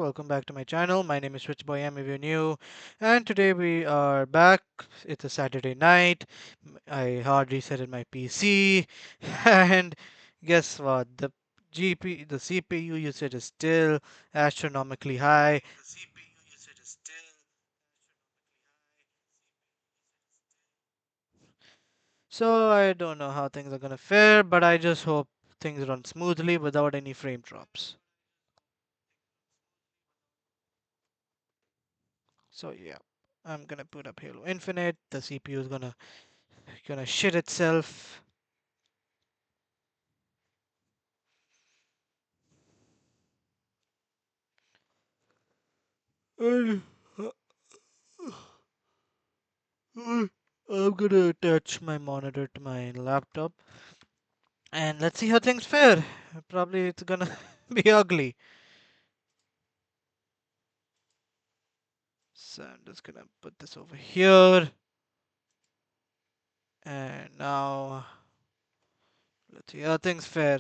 welcome back to my channel. My name is Switchboy M if you're new, and today we are back. It's a Saturday night. I hard resetted my PC, and guess what? The CPU usage is still astronomically high. So I don't know how things are gonna fare, but I just hope things run smoothly without any frame drops. So yeah, I'm gonna put up Halo Infinite. The CPU is gonna shit itself. And I'm gonna attach my monitor to my laptop and let's see how things fare. Probably it's gonna be ugly. So I'm just gonna put this over here. And now let's see how things fare.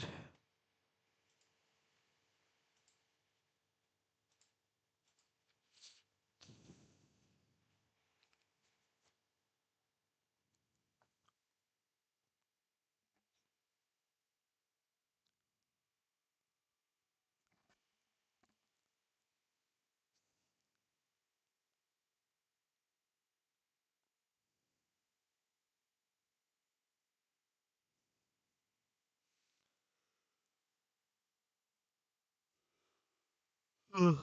Ugh.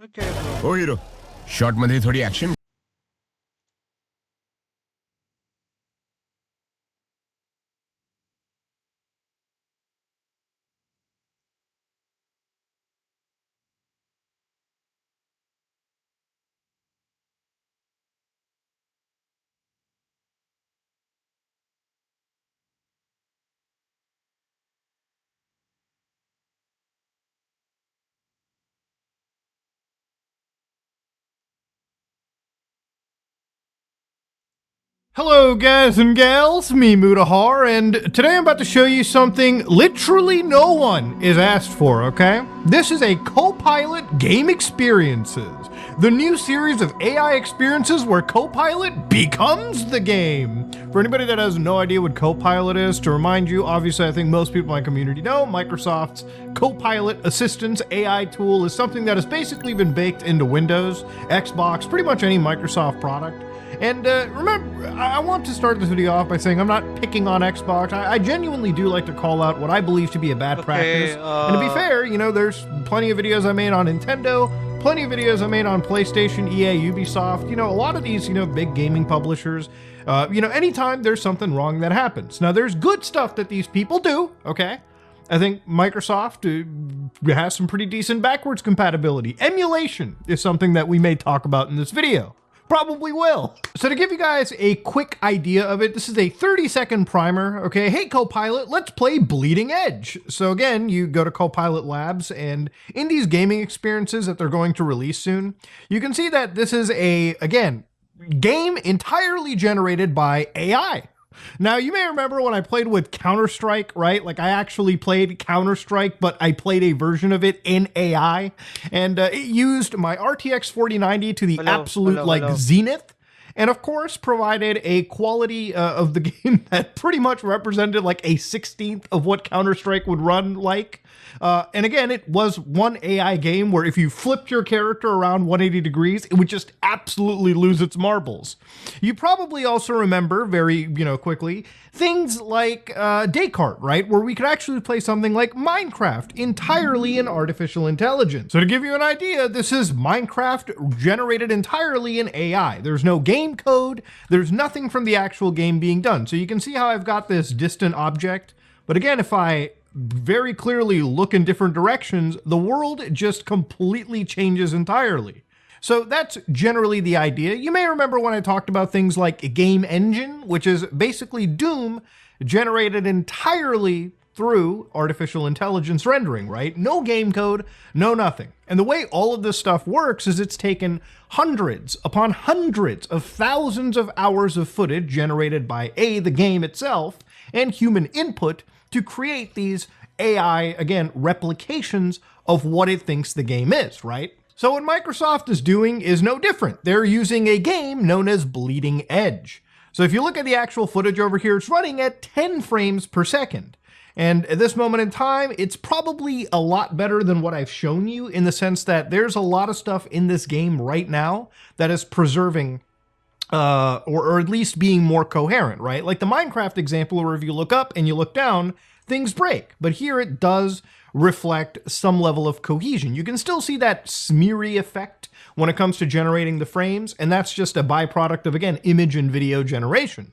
Okay, bro. हो हिरो शॉर्टमध्ये थोडी action. Hello guys and gals, me Mutahar, and today I'm about to show you something literally no one is asked for, okay? This is a Copilot Game Experiences, the new series of AI experiences where Copilot becomes the game. For anybody that has no idea what Copilot is, to remind you, obviously I think most people in my community know, Microsoft's Copilot Assistance AI tool is something that has basically been baked into Windows, Xbox, pretty much any Microsoft product. And remember, I want to start this video off by saying I'm not picking on Xbox. I genuinely do like to call out what I believe to be a bad practice. And to be fair, you know, there's plenty of videos I made on Nintendo, plenty of videos I made on PlayStation, EA, Ubisoft, you know, a lot of these, you know, big gaming publishers. You know, anytime there's something wrong that happens. Now, there's good stuff that these people do, okay? I think Microsoft has some pretty decent backwards compatibility. Emulation is something that we may talk about in this video. Probably will. So to give you guys a quick idea of it, this is a 30-second primer, okay? Hey, Copilot, let's play Bleeding Edge. So again, you go to Copilot Labs, and in these gaming experiences that they're going to release soon, you can see that this is a, again, game entirely generated by AI. Now, you may remember when I played with Counter-Strike, right? Like, I actually played Counter-Strike, but I played a version of it in AI, and it used my RTX 4090 to the absolute zenith, and of course provided a quality of the game that pretty much represented like a 16th of what Counter-Strike would run like. And again, it was one AI game where if you flipped your character around 180 degrees, it would just absolutely lose its marbles. You probably also remember very, you know, quickly, things like Descartes, right? Where we could actually play something like Minecraft entirely in artificial intelligence. So to give you an idea, this is Minecraft generated entirely in AI. There's no game game code. There's nothing from the actual game being done. So you can see how I've got this distant object. But again, if I very clearly look in different directions, the world just completely changes entirely. So that's generally the idea. You may remember when I talked about things like a game engine, which is basically Doom generated entirely through artificial intelligence rendering, right? No game code, no nothing. And the way all of this stuff works is it's taken hundreds upon hundreds of thousands of hours of footage generated by the game itself and human input to create these AI, again, replications of what it thinks the game is, right? So what Microsoft is doing is no different. They're using a game known as Bleeding Edge. So if you look at the actual footage over here, it's running at 10 frames per second. And at this moment in time, it's probably a lot better than what I've shown you in the sense that there's a lot of stuff in this game right now that is preserving or at least being more coherent, right? Like the Minecraft example where if you look up and you look down, things break. But here it does reflect some level of cohesion. You can still see that smeary effect when it comes to generating the frames, and that's just a byproduct of, again, image and video generation.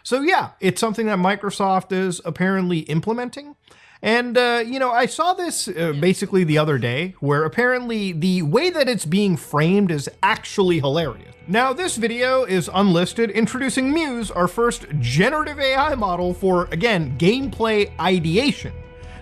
So yeah, it's something that Microsoft is apparently implementing. And, I saw this basically the other day, where apparently the way that it's being framed is actually hilarious. Now, this video is unlisted, introducing Muse, our first generative AI model for, again, gameplay ideation.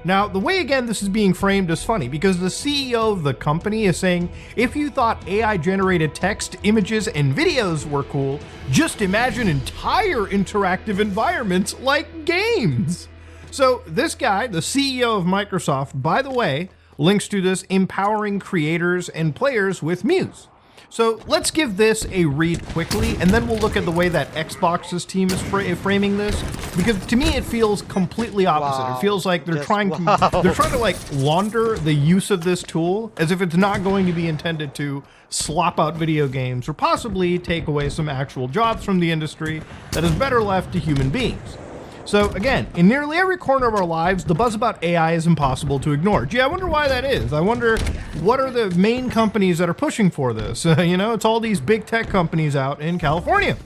Now, the way, again, this is being framed is funny because the CEO of the company is saying, if you thought AI-generated text, images, and videos were cool, just imagine entire interactive environments like games. So this guy, the CEO of Microsoft, by the way, links to this empowering creators and players with Muse. So let's give this a read quickly, and then we'll look at the way that Xbox's team is framing this, because to me it feels completely opposite. Wow. It feels like they're Just trying to like launder the use of this tool as if it's not going to be intended to slop out video games or possibly take away some actual jobs from the industry that is better left to human beings. So again, in nearly every corner of our lives, the buzz about AI is impossible to ignore. Gee, I wonder why that is. I wonder what are the main companies that are pushing for this? It's all these big tech companies out in California.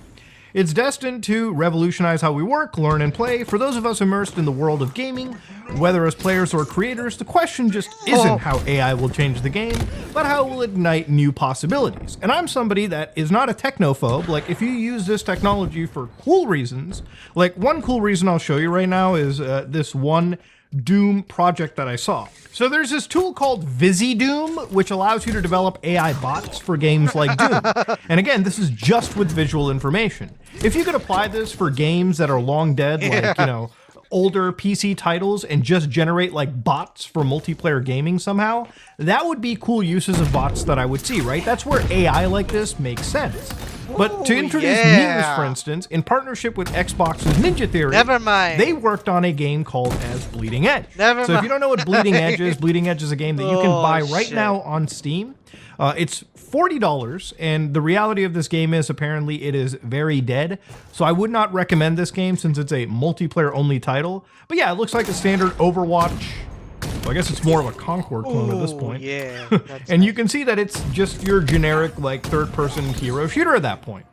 It's destined to revolutionize how we work, learn, and play. For those of us immersed in the world of gaming, whether as players or creators, the question just isn't how AI will change the game, but how it will ignite new possibilities. And I'm somebody that is not a technophobe. Like, if you use this technology for cool reasons, like one cool reason I'll show you right now is this one Doom project that I saw. So there's this tool called VisiDoom, which allows you to develop AI bots for games like Doom. And again, this is just with visual information. If you could apply this for games that are long dead, like, older PC titles and just generate like bots for multiplayer gaming somehow, that would be cool uses of bots that I would see, right? That's where AI like this makes sense. But to introduce Muse, for instance, in partnership with Xbox's Ninja Theory, Never mind. they worked on a game called as Bleeding Edge. Never so if you don't know what Bleeding Edge is a game that you can buy right shit. now on Steam. It's $40, and the reality of this game is apparently it is very dead. So I would not recommend this game since it's a multiplayer-only title. But yeah, it looks like a standard Overwatch. Well, I guess it's more of a Concord clone at this point. Yeah. And you can see that it's just your generic, like, third-person hero shooter at that point.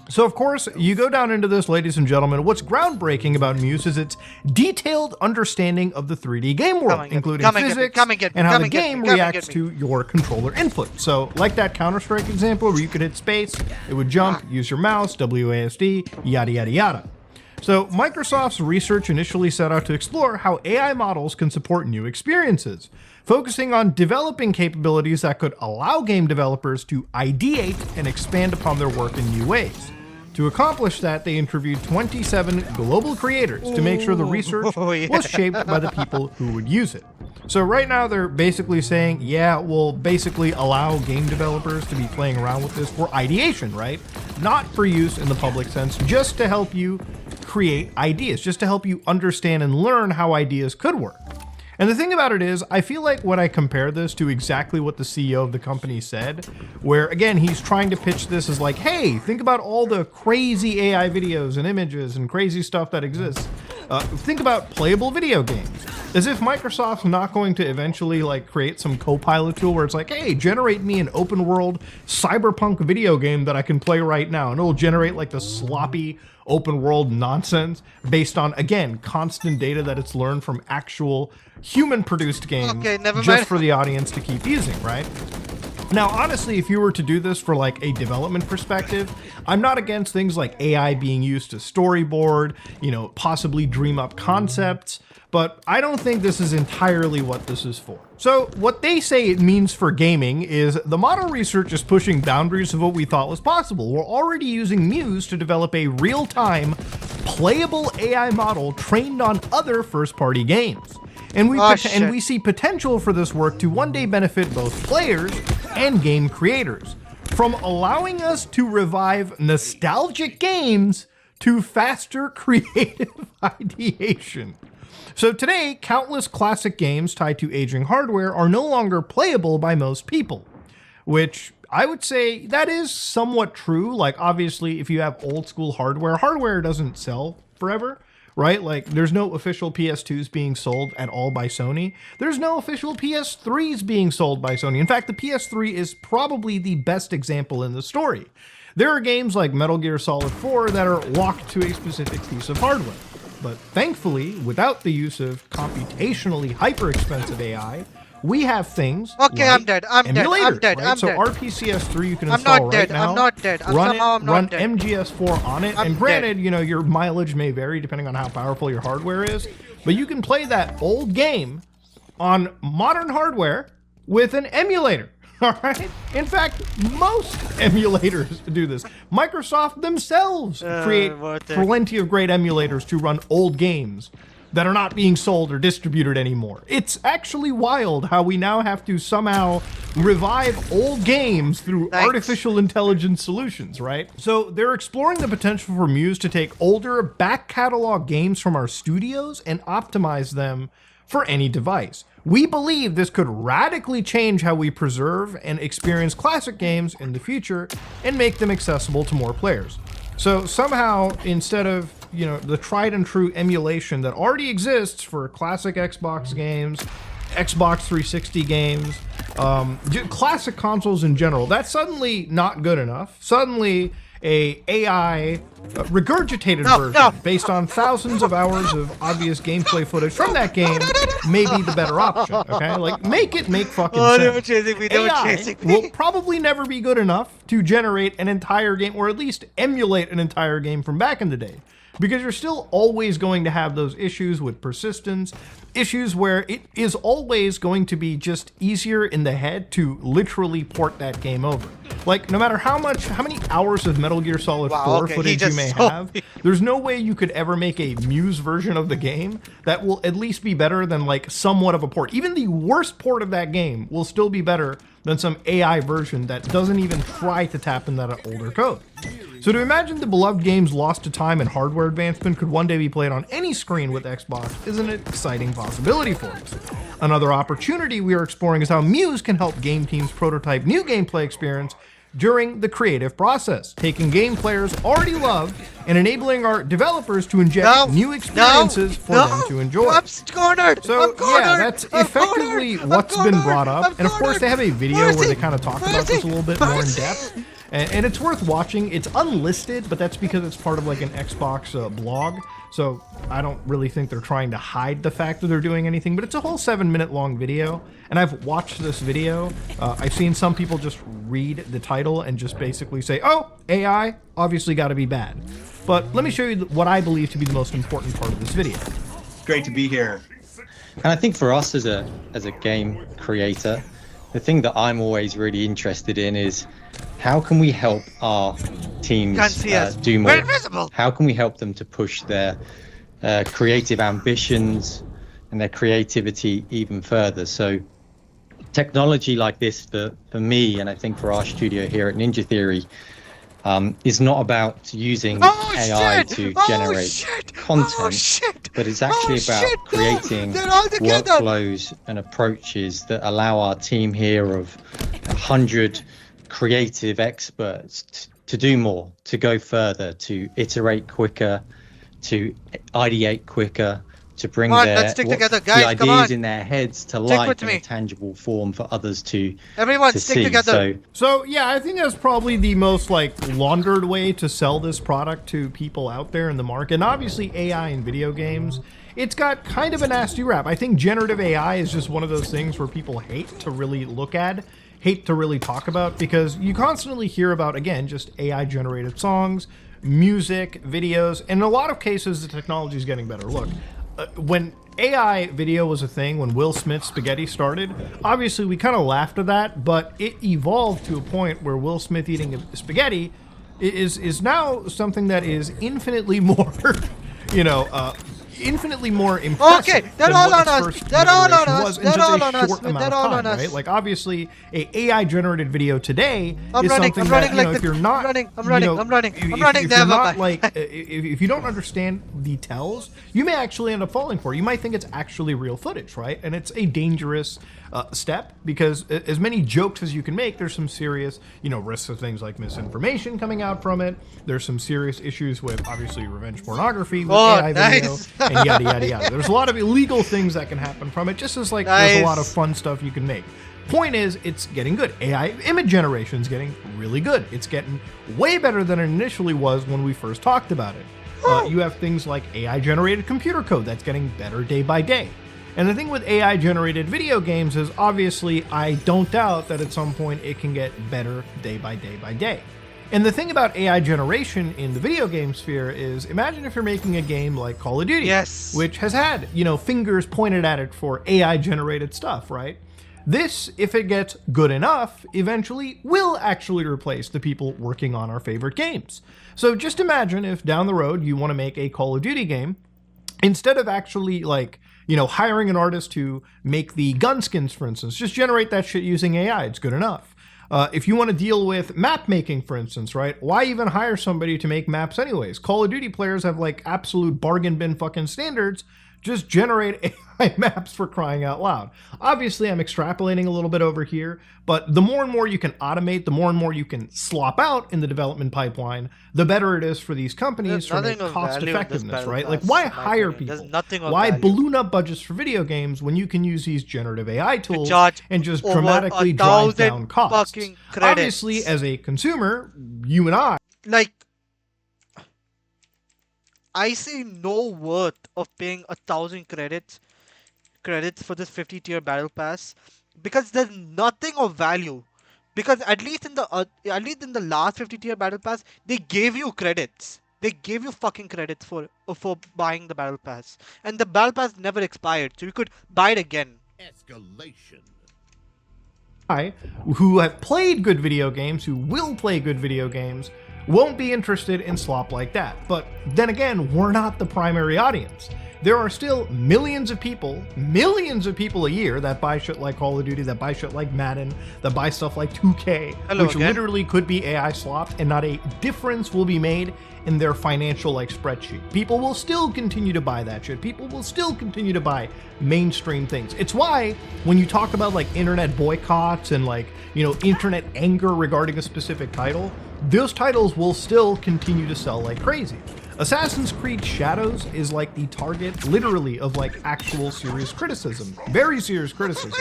So, of course, you go down into this, ladies and gentlemen. What's groundbreaking about Muse is its detailed understanding of the 3D game world, including physics and how the game reacts to your controller input. So, like that Counter-Strike example where you could hit space, it would jump, use your mouse, WASD, yada, yada, yada. So, Microsoft's research initially set out to explore how AI models can support new experiences, focusing on developing capabilities that could allow game developers to ideate and expand upon their work in new ways. To accomplish that, they interviewed 27 global creators to make sure the research was shaped by the people who would use it. So right now they're basically saying, yeah, we'll basically allow game developers to be playing around with this for ideation, right? Not for use in the public sense, just to help you create ideas, just to help you understand and learn how ideas could work. And the thing about it is, I feel like when I compare this to exactly what the CEO of the company said, where again, he's trying to pitch this as like, hey, think about all the crazy AI videos and images and crazy stuff that exists. Think about playable video games. As if Microsoft's not going to eventually like create some Copilot tool where it's like, hey, generate me an open world cyberpunk video game that I can play right now, and it'll generate like the sloppy open world nonsense based on, again, constant data that it's learned from actual human produced games, Okay, never just mind. for the audience to keep using, right? Now, honestly, if you were to do this for like a development perspective, I'm not against things like AI being used to storyboard, possibly dream up concepts, but I don't think this is entirely what this is for. So what they say it means for gaming is the model research is pushing boundaries of what we thought was possible. We're already using Muse to develop a real-time, playable AI model trained on other first-party games. And we see potential for this work to one day benefit both players and game creators, from allowing us to revive nostalgic games to faster creative ideation. So today, countless classic games tied to aging hardware are no longer playable by most people, which I would say that is somewhat true. Like, obviously, if you have old school hardware doesn't sell forever, right? Like, there's no official PS2s being sold at all by Sony. There's no official PS3s being sold by Sony. In fact, the PS3 is probably the best example in the story. There are games like Metal Gear Solid 4 that are locked to a specific piece of hardware. But thankfully, without the use of computationally hyper-expensive AI, we have things Okay, like I'm dead. I'm dead. emulators, I'm dead. right? I'm So dead. RPCS3 you can I'm install not dead. right now. I'm not dead. Run not dead. MGS4 on it, I'm and granted, your mileage may vary depending on how powerful your hardware is, but you can play that old game on modern hardware with an emulator. All right. In fact, most emulators do this. Microsoft themselves create what the- plenty of great emulators to run old games that are not being sold or distributed anymore. It's actually wild how we now have to somehow revive old games through Thanks. artificial intelligence solutions, right? So they're exploring the potential for Muse to take older back catalog games from our studios and optimize them for any device. We believe this could radically change how we preserve and experience classic games in the future and make them accessible to more players. So somehow, instead of, the tried and true emulation that already exists for classic Xbox games, Xbox 360 games, classic consoles in general, that's suddenly not good enough. Suddenly, a AI regurgitated version based on thousands of hours of obvious gameplay footage from that game may be the better option, okay? Like, make fucking Oh, they were sense. chasing me. They were AI chasing me. will probably never be good enough to generate an entire game, or at least emulate an entire game from back in the day. Because you're still always going to have those issues with persistence, issues where it is always going to be just easier in the head to literally port that game over. Like, no matter how many hours of Metal Gear Solid 4 okay, he footage you just may saw have, me. there's no way you could ever make a Muse version of the game that will at least be better than, like, somewhat of a port. Even the worst port of that game will still be better than some AI version that doesn't even try to tap in that older code. So to imagine the beloved games lost to time and hardware advancement could one day be played on any screen with Xbox is an exciting possibility for us. Another opportunity we are exploring is how Muse can help game teams prototype new gameplay experience during the creative process, taking game players already love and enabling our developers to inject new experiences for them to enjoy. I'm cornered. So I'm cornered. yeah, that's I'm effectively cornered. what's I'm been cornered. brought up. I'm And of course, they have a video Mercy. where they kind of talk about this a little bit more in Mercy. depth. And it's worth watching. It's unlisted, but that's because it's part of like an Xbox blog. So I don't really think they're trying to hide the fact that they're doing anything, but it's a whole 7-minute long video. And I've watched this video. I've seen some people just read the title and just basically say, oh, AI, obviously got to be bad. But let me show you what I believe to be the most important part of this video. Great to be here. And I think for us as a game creator, the thing that I'm always really interested in is how can we help our teams Can't see us. do more? We're invisible. How can we help them to push their creative ambitions and their creativity even further? So technology like this for me, and I think for our studio here at Ninja Theory, is not about using AI to generate content, but it's actually about creating workflows and approaches that allow our team here of 100 creative experts to do more, to go further, to iterate quicker, to ideate quicker, to bring Come on, let's stick together. Guys, the come ideas on. in their heads to Stick life with in me. a tangible form for others to Everyone, to stick see. together. So yeah, I think that's probably the most like laundered way to sell this product to people out there in the market. And obviously AI in video games, it's got kind of a nasty rap. I think generative AI is just one of those things where people hate to really look at, hate to really talk about, because you constantly hear about, again, just AI generated songs, music, videos, and in a lot of cases the technology is getting better. Look, when AI video was a thing, when Will Smith's Spaghetti started, obviously we kind of laughed at that, but it evolved to a point where Will Smith eating spaghetti is now something that is infinitely more, infinitely more impressive. Okay, they're than all what on its us. first They're all on iteration us. was in They're just all a on us. short amount They're of all time, on us. right? Like obviously, a AI generated video today I'm is running, something I'm running that like if the- you're not, I'm running, I'm running, I'm running, if you're never not mind. like, if you don't understand the tells, you may actually end up falling for it. You might think it's actually real footage, right? And it's a dangerous step, because as many jokes as you can make, there's some serious, risks of things like misinformation coming out from it. There's some serious issues with obviously revenge pornography with Oh, AI video nice. and yada yada yada. There's a lot of illegal things that can happen from it, just as like there's a lot of Nice. fun stuff you can make. Point is, it's getting good. AI image generation is getting really good. It's getting way better than it initially was when we first talked about it. You have things like AI generated computer code that's getting better day by day. And the thing with AI generated video games is obviously I don't doubt that at some point it can get better day by day by day. And the thing about AI generation in the video game sphere is, imagine if you're making a game like Call of Duty, Yes. which has had, fingers pointed at it for AI generated stuff, right? This, if it gets good enough, eventually will actually replace the people working on our favorite games. So just imagine if down the road you want to make a Call of Duty game, instead of actually hiring an artist to make the gun skins, for instance, just generate that shit using AI. It's good enough. If you want to deal with map making, for instance, right? Why even hire somebody to make maps anyways? Call of Duty players have like absolute bargain bin fucking standards. Just generate AI maps, for crying out loud. Obviously, I'm extrapolating a little bit over here, but the more and more you can automate, the more and more you can slop out in the development pipeline, the better it is for these companies There's from a nothing of cost value in this effectiveness, battle right? pass, Like, why in my hire opinion. There's people? nothing of Why value. balloon up budgets for video games when you can use these generative AI tools charge and just over dramatically drive 1,000 down costs? fucking credits. Obviously, as a consumer, you and Like, I see no worth of paying 1,000 credits for this 50 tier battle pass, because there's nothing of value. Because at least in the last 50 tier battle pass, they gave you credits. They gave you fucking credits for buying the battle pass, and the battle pass never expired, so you could buy it again. who have played good video games, who will play good video games, won't be interested in slop like that. But then again, we're not the primary audience. There are still millions of people a year that buy shit like Call of Duty, that buy shit like Madden, that buy stuff like 2K, Hello which again. literally could be AI slopped, and not a difference will be made in their financial spreadsheet. People will still continue to buy that shit. People will still continue to buy mainstream things. It's why when you talk about internet boycotts and internet anger regarding a specific title, those titles will still continue to sell like crazy. Assassin's Creed Shadows is the target, literally, of actual serious criticism. Very serious criticism.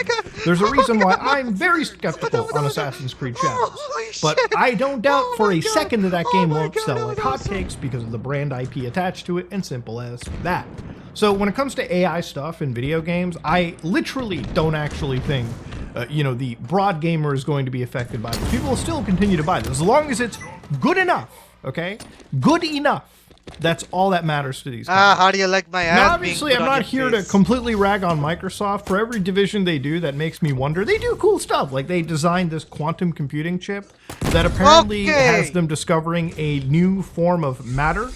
There's a reason why I'm very skeptical on Assassin's Creed Shadows. Holy But shit. I don't doubt Oh for my a God. second that Oh game my won't God, sell that like was awesome. hotcakes because of the brand IP attached to it, and simple as that. So when it comes to AI stuff in video games, I literally don't actually think the broad gamer is going to be affected by this. People will still continue to buy this as long as it's good enough, okay? Good enough. That's all that matters to these Ah, companies. how do you like my ass? Now, being obviously, put I'm on not your here to face? completely rag on Microsoft. For every division they do that makes me wonder, they do cool stuff. Like they designed this quantum computing chip that apparently Okay. has them discovering a new form of matter,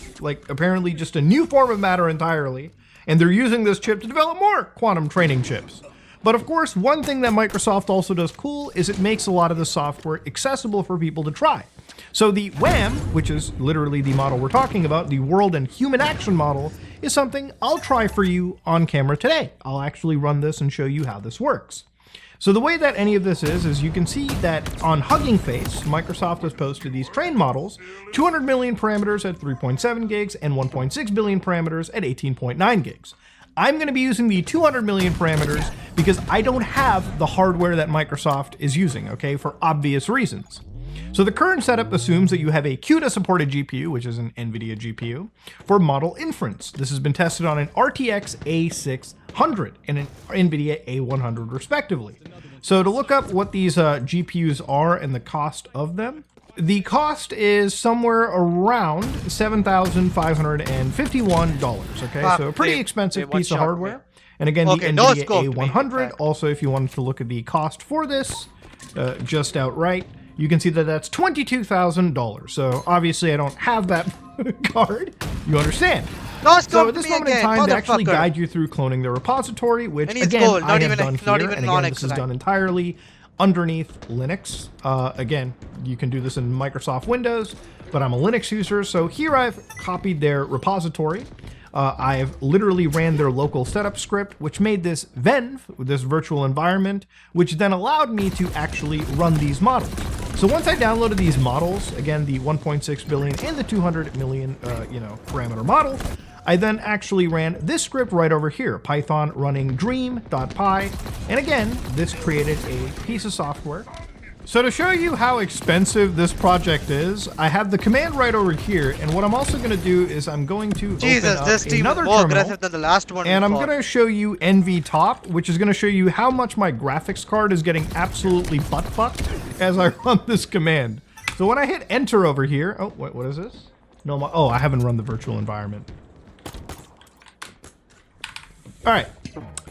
apparently just a new form of matter entirely. And they're using this chip to develop more quantum training chips. But of course, one thing that Microsoft also does cool is it makes a lot of the software accessible for people to try. So the WHAM, which is literally the model we're talking about, the World and Human Action model, is something I'll try for you on camera today. I'll actually run this and show you how this works. So the way that any of this is you can see that on Hugging Face, Microsoft has posted these train models, 200 million parameters at 3.7 gigs and 1.6 billion parameters at 18.9 gigs. I'm going to be using the 200 million parameters because I don't have the hardware that Microsoft is using, okay, for obvious reasons. So the current setup assumes that you have a CUDA supported GPU, which is an NVIDIA GPU, for model inference. This has been tested on an RTX A600 and an NVIDIA A100 respectively. So to look up what these GPUs are and the cost of them, the cost is somewhere around $7,551, okay? Fuck, So a pretty they expensive piece of one-shot me. hardware. And again, Okay, the no NVIDIA scope to me, in A100, fact. also if you wanted to look at the cost for this, just outright, you can see that that's $22,000. So obviously I don't have that card. You understand. No So scope at this me moment in again, time, to actually motherfucker. guide you through cloning the repository, which And it's again, gold, I not have even- done not here, even and again, this is non-excellent. done entirely underneath Linux. Again, you can do this in Microsoft Windows, but I'm a Linux user, so here I've copied their repository. I've literally ran their local setup script, which made this venv, this virtual environment, which then allowed me to actually run these models. So once I downloaded these models, again, the 1.6 billion and the 200 million, parameter model, I then actually ran this script right over here, Python running dream.py, and again, this created a piece of software. So to show you how expensive this project is, I have the command right over here, and what I'm also going to do is I'm going to Jesus, open this up team is another more terminal, aggressive than the last one. and we I'm fought. going to show you NVTop, which is going to show you how much my graphics card is getting absolutely butt-fucked as I run this command. So when I hit enter over here, oh, wait, what is this? No, I haven't run the virtual environment. All right,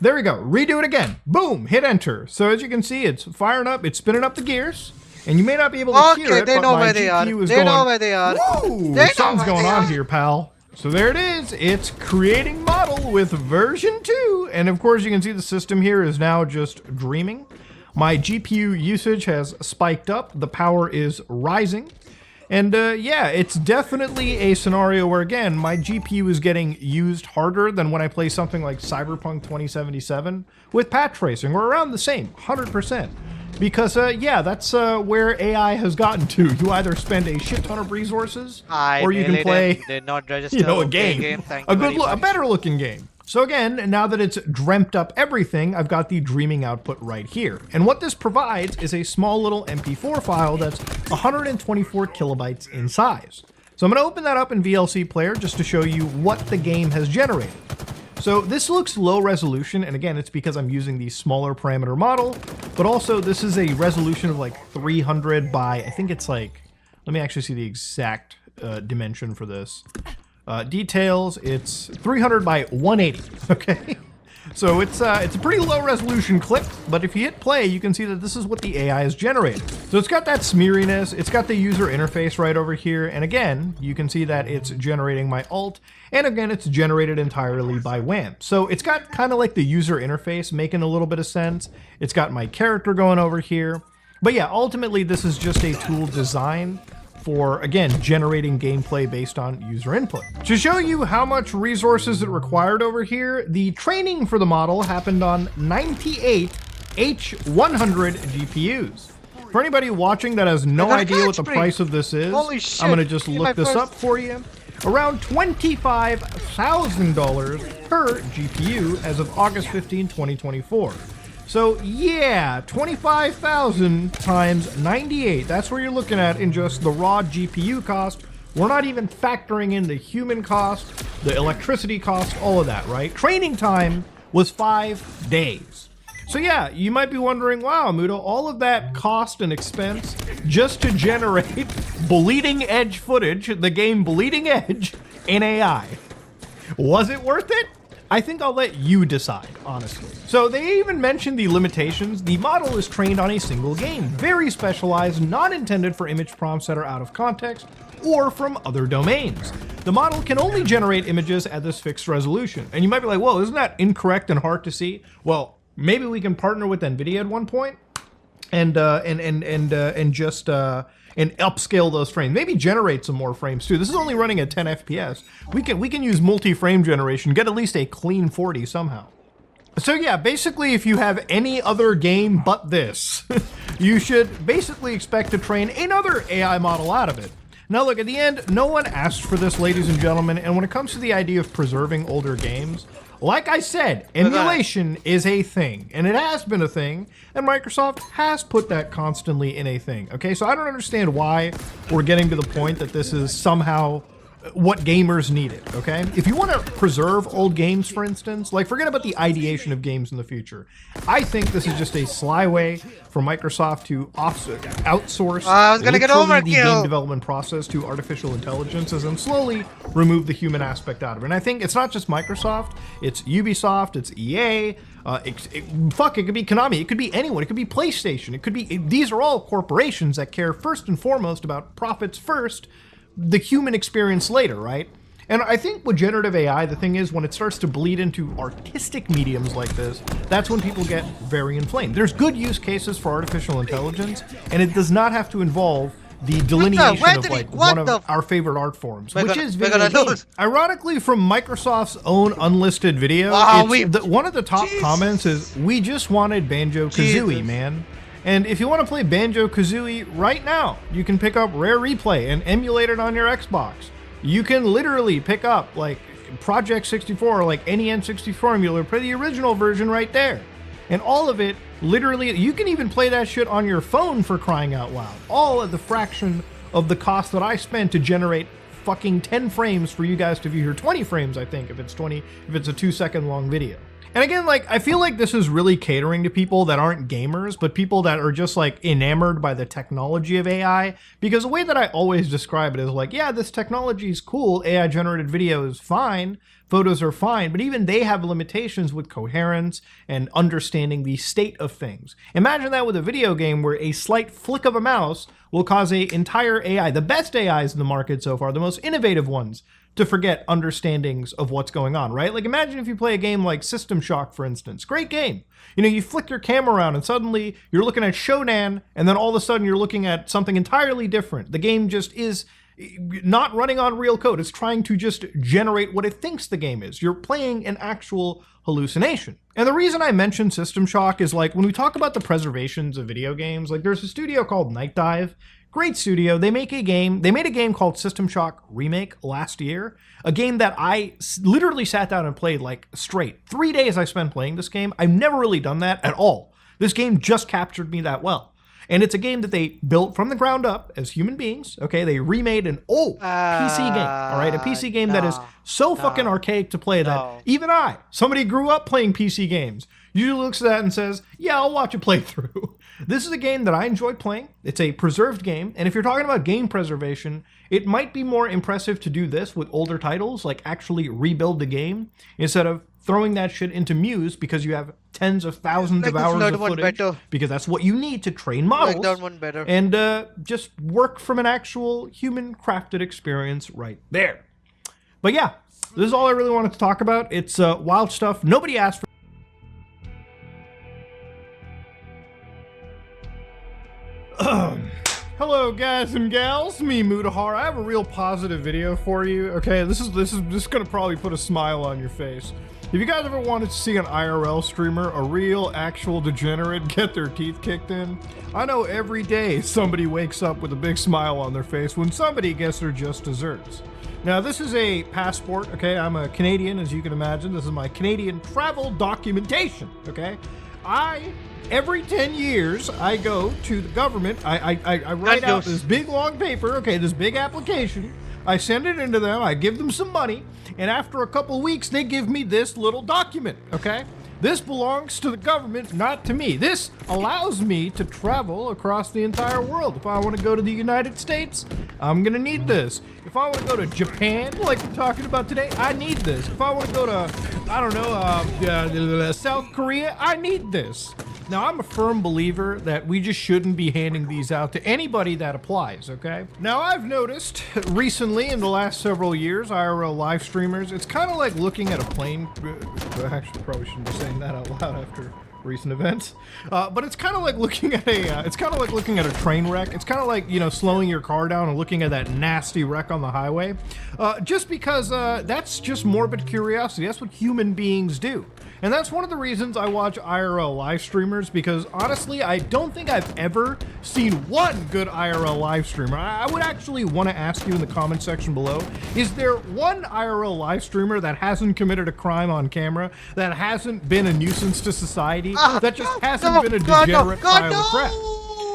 there we go. Redo it again. Boom, hit enter. So as you can see, it's firing up, it's spinning up the gears, and you may not be able to hear Okay, it, they but know my where they are. GPU is They going, know where they are. Whoa, They know something's where going they on are. here, pal. So there it is. It's creating model with version 2. And of course, you can see the system here is now just dreaming. My GPU usage has spiked up. The power is rising. And yeah, it's definitely a scenario where, again, my GPU is getting used harder than when I play something like Cyberpunk 2077 with path tracing, or around the same, 100%. Because, yeah, that's where AI has gotten to. You either spend a shit ton of resources, or you can melee play, them, did not register. a Okay, game, Thank a you very a much. better looking game. So again, now that it's dreamt up everything, I've got the dreaming output right here. And what this provides is a small little MP4 file that's 124 kilobytes in size. So I'm going to open that up in VLC Player just to show you what the game has generated. So this looks low resolution, and again, it's because I'm using the smaller parameter model, but also this is a resolution of like 300 by, I think it's like, let me actually see the exact dimension for this. Details, it's 300 by 180, okay? So it's a pretty low resolution clip, but if you hit play, you can see that this is what the AI is generating. So it's got that smeariness, it's got the user interface right over here, and again, you can see that it's generating my alt, and again, it's generated entirely by WAMP. So it's got kind of like the user interface making a little bit of sense. It's got my character going over here. But yeah, ultimately, this is just a tool designed for, again, generating gameplay based on user input. To show you how much resources it required over here, the training for the model happened on 98 H100 GPUs. For anybody watching that has no got a idea what the catch price of this is, Holy shit. I'm going to just Get my look this first- up for you. Around $25,000 per GPU as of August 15, 2024. So yeah, 25,000 times 98. That's where you're looking at in just the raw GPU cost. We're not even factoring in the human cost, the electricity cost, all of that, right? Training time was 5 days. So yeah, you might be wondering, wow, Mudo, all of that cost and expense just to generate bleeding edge footage, the game Bleeding Edge, in AI. Was it worth it? I think I'll let you decide, honestly. So they even mentioned the limitations. The model is trained on a single game, very specialized, not intended for image prompts that are out of context or from other domains. The model can only generate images at this fixed resolution. And you might be like, well, isn't that incorrect and hard to see? Well, maybe we can partner with NVIDIA at one point and just upscale those frames. Maybe generate some more frames too. This is only running at 10 FPS. We can use multi-frame generation, get at least a clean 40 somehow. So yeah, basically if you have any other game but this, you should basically expect to train another AI model out of it. Now look, at the end, no one asked for this, ladies and gentlemen, and when it comes to the idea of preserving older games, like I said, emulation is a thing, and it has been a thing, and Microsoft has put that constantly in a thing, okay? So I don't understand why we're getting to the point that this is somehow what gamers needed, okay? If you want to preserve old games, for instance, like forget about the ideation of games in the future. I think this is just a sly way for Microsoft to outsource I was gonna get literally the overkill. game development process to artificial intelligences and slowly remove the human aspect out of it. And I think it's not just Microsoft, it's Ubisoft, it's EA, it could be Konami, it could be anyone, it could be PlayStation, it could be, these are all corporations that care first and foremost about profits first, the human experience later, right? And I think with generative AI, the thing is when it starts to bleed into artistic mediums like this, that's when people get very inflamed. There's good use cases for artificial intelligence, and it does not have to involve the delineation of like one of our favorite art forms, which is video games. Ironically, from Microsoft's own unlisted video, one of the top comments is, "We just wanted Banjo-Kazooie, man." And if you want to play Banjo-Kazooie right now, you can pick up Rare Replay and emulate it on your Xbox. You can literally pick up like Project 64 or like any N64 emulator, play the original version right there. And all of it, literally, you can even play that shit on your phone for crying out loud. All at the fraction of the cost that I spent to generate fucking 10 frames for you guys to view here. 20 frames, I think, if it's a 2-second long video. And again, like, I feel like this is really catering to people that aren't gamers, but people that are just like enamored by the technology of AI. Because the way that I always describe it is like, yeah, this technology is cool. AI generated video is fine. Photos are fine, but even they have limitations with coherence and understanding the state of things. Imagine that with a video game where a slight flick of a mouse will cause an entire AI, the best AIs in the market so far, the most innovative ones, to forget understandings of what's going on, right? Like imagine if you play a game like System Shock, for instance. Great game. You know, you flick your camera around and suddenly you're looking at Shodan, and then all of a sudden you're looking at something entirely different. The game just is not running on real code. It's trying to just generate what it thinks the game is. You're playing an actual hallucination. And the reason I mention System Shock is like when we talk about the preservations of video games, like there's a studio called Night Dive. Great studio. They made a game called System Shock Remake last year. A game that I literally sat down and played like straight. 3 days I spent playing this game. I've never really done that at all. This game just captured me that well. And it's a game that they built from the ground up as human beings. Okay, they remade an old PC game. All right, a PC game that is so fucking archaic to play that even somebody grew up playing PC games, usually looks at that and says, yeah, I'll watch a playthrough. This is a game that I enjoyed playing. It's a preserved game. And if you're talking about game preservation, it might be more impressive to do this with older titles, like actually rebuild the game, instead of throwing that shit into Muse because you have tens of thousands of hours of footage. Because that's what you need to train models. And just work from an actual human-crafted experience right there. But yeah, this is all I really wanted to talk about. It's wild stuff. Nobody asked for. Hello guys and gals, me Mutahar. I have a real positive video for you. Okay, this is gonna probably put a smile on your face. If you guys ever wanted to see an IRL streamer, a real actual degenerate, get their teeth kicked in, I know every day somebody wakes up with a big smile on their face when somebody gets their just desserts. Now this is a passport, okay? I'm a Canadian, as you can imagine. This is my Canadian travel documentation, okay? Every 10 years, I go to the government, I write out this big long paper, okay, this big application, I send it into them, I give them some money, and after a couple weeks, they give me this little document, okay? This belongs to the government, not to me. This allows me to travel across the entire world. If I want to go to the United States, I'm gonna need this. If I want to go to Japan, like we're talking about today, I need this. If I want to go to, I don't know, South Korea, I need this. Now, I'm a firm believer that we just shouldn't be handing these out to anybody that applies, okay? Now, I've noticed recently, in the last several years, IRL live streamers, it's kind of like looking at a plane. Actually, probably shouldn't be saying that out loud after recent events. But it's kind of like looking at a train wreck. It's kind of like, you know, slowing your car down and looking at that nasty wreck on the highway. Just because that's just morbid curiosity. That's what human beings do. And that's one of the reasons I watch IRL live streamers, because honestly, I don't think I've ever seen one good IRL live streamer. I would actually want to ask you in the comment section below, is there one IRL live streamer that hasn't committed a crime on camera, that hasn't been a nuisance to society, that just hasn't been a degenerate pile of crap?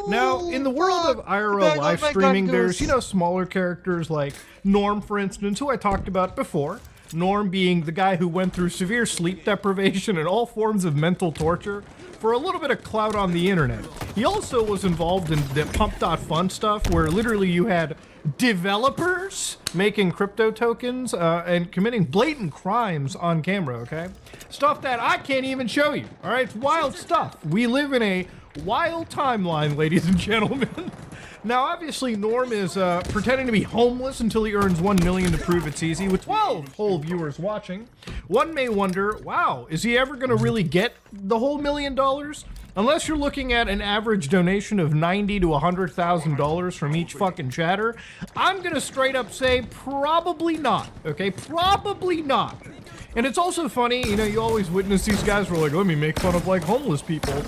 Now, in the world of IRL live streaming, there's, you know, smaller characters like Norm, for instance, who I talked about before. Norm being the guy who went through severe sleep deprivation and all forms of mental torture for a little bit of clout on the internet. He also was involved in the Pump.Fun stuff, where literally you had developers making crypto tokens and committing blatant crimes on camera, okay? Stuff that I can't even show you, all right? It's wild stuff. We live in a wild timeline, ladies and gentlemen. Now, obviously, Norm is pretending to be homeless until he earns 1 million to prove it's easy, with 12 whole viewers watching. One may wonder, wow, is he ever going to really get the whole $1 million? Unless you're looking at an average donation of $90,000 to $100,000 from each fucking chatter, I'm going to straight up say probably not, okay? Probably not. And it's also funny, you know, you always witness these guys who are like, let me make fun of, like, homeless people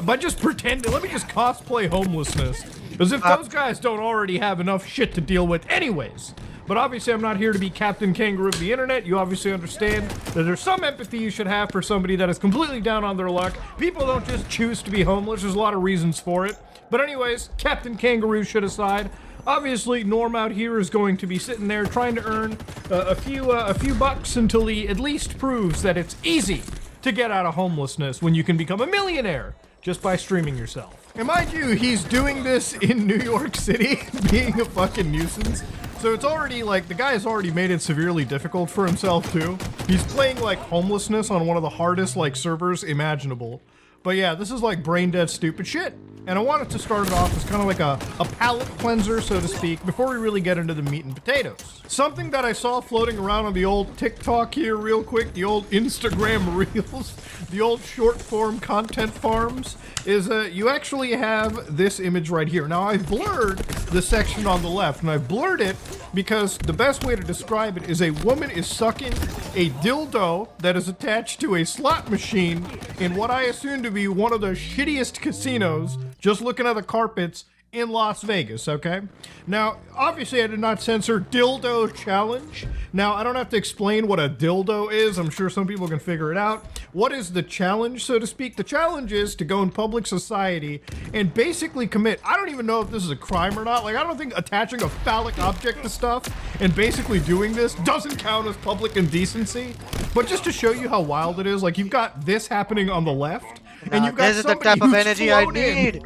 by just pretending, let me just cosplay homelessness. As if those guys don't already have enough shit to deal with anyways. But obviously I'm not here to be Captain Kangaroo of the internet. You obviously understand that there's some empathy you should have for somebody that is completely down on their luck. People don't just choose to be homeless. There's a lot of reasons for it. But anyways, Captain Kangaroo shit aside, obviously Norm out here is going to be sitting there trying to earn a few bucks until he at least proves that it's easy to get out of homelessness when you can become a millionaire just by streaming yourself. And mind you, he's doing this in New York City, being a fucking nuisance. So it's already, like, the guy has already made it severely difficult for himself, too. He's playing, like, homelessness on one of the hardest, like, servers imaginable. But yeah, this is, like, brain-dead stupid shit. And I wanted to start it off as kind of like a palate cleanser, so to speak, before we really get into the meat and potatoes. Something that I saw floating around on the old TikTok here real quick, the old Instagram Reels, the old short-form content farms, is you actually have this image right here. Now, I've blurred the section on the left, and I've blurred it because the best way to describe it is a woman is sucking a dildo that is attached to a slot machine in what I assume to be one of the shittiest casinos, just looking at the carpets in Las Vegas, okay? Now, obviously I did not censor dildo challenge. Now, I don't have to explain what a dildo is. I'm sure some people can figure it out. What is the challenge, so to speak? The challenge is to go in public society and basically commit, I don't even know if this is a crime or not. Like, I don't think attaching a phallic object to stuff and basically doing this doesn't count as public indecency. But just to show you how wild it is, like, you've got this happening on the left, and you've got this is the somebody type of who's energy I flown in need.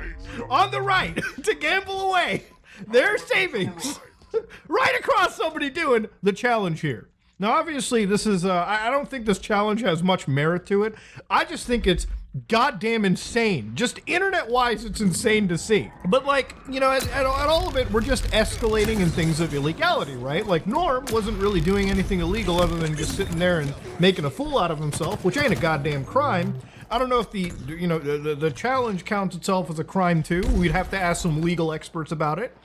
on the right to gamble away their savings right across somebody doing the challenge here. Now, obviously, this is, I don't think this challenge has much merit to it. I just think it's goddamn insane. Just internet-wise, it's insane to see. But, like, you know, at all of it, we're just escalating in things of illegality, right? Like, Norm wasn't really doing anything illegal other than just sitting there and making a fool out of himself, which ain't a goddamn crime. I don't know if the challenge counts itself as a crime too. We'd have to ask some legal experts about it.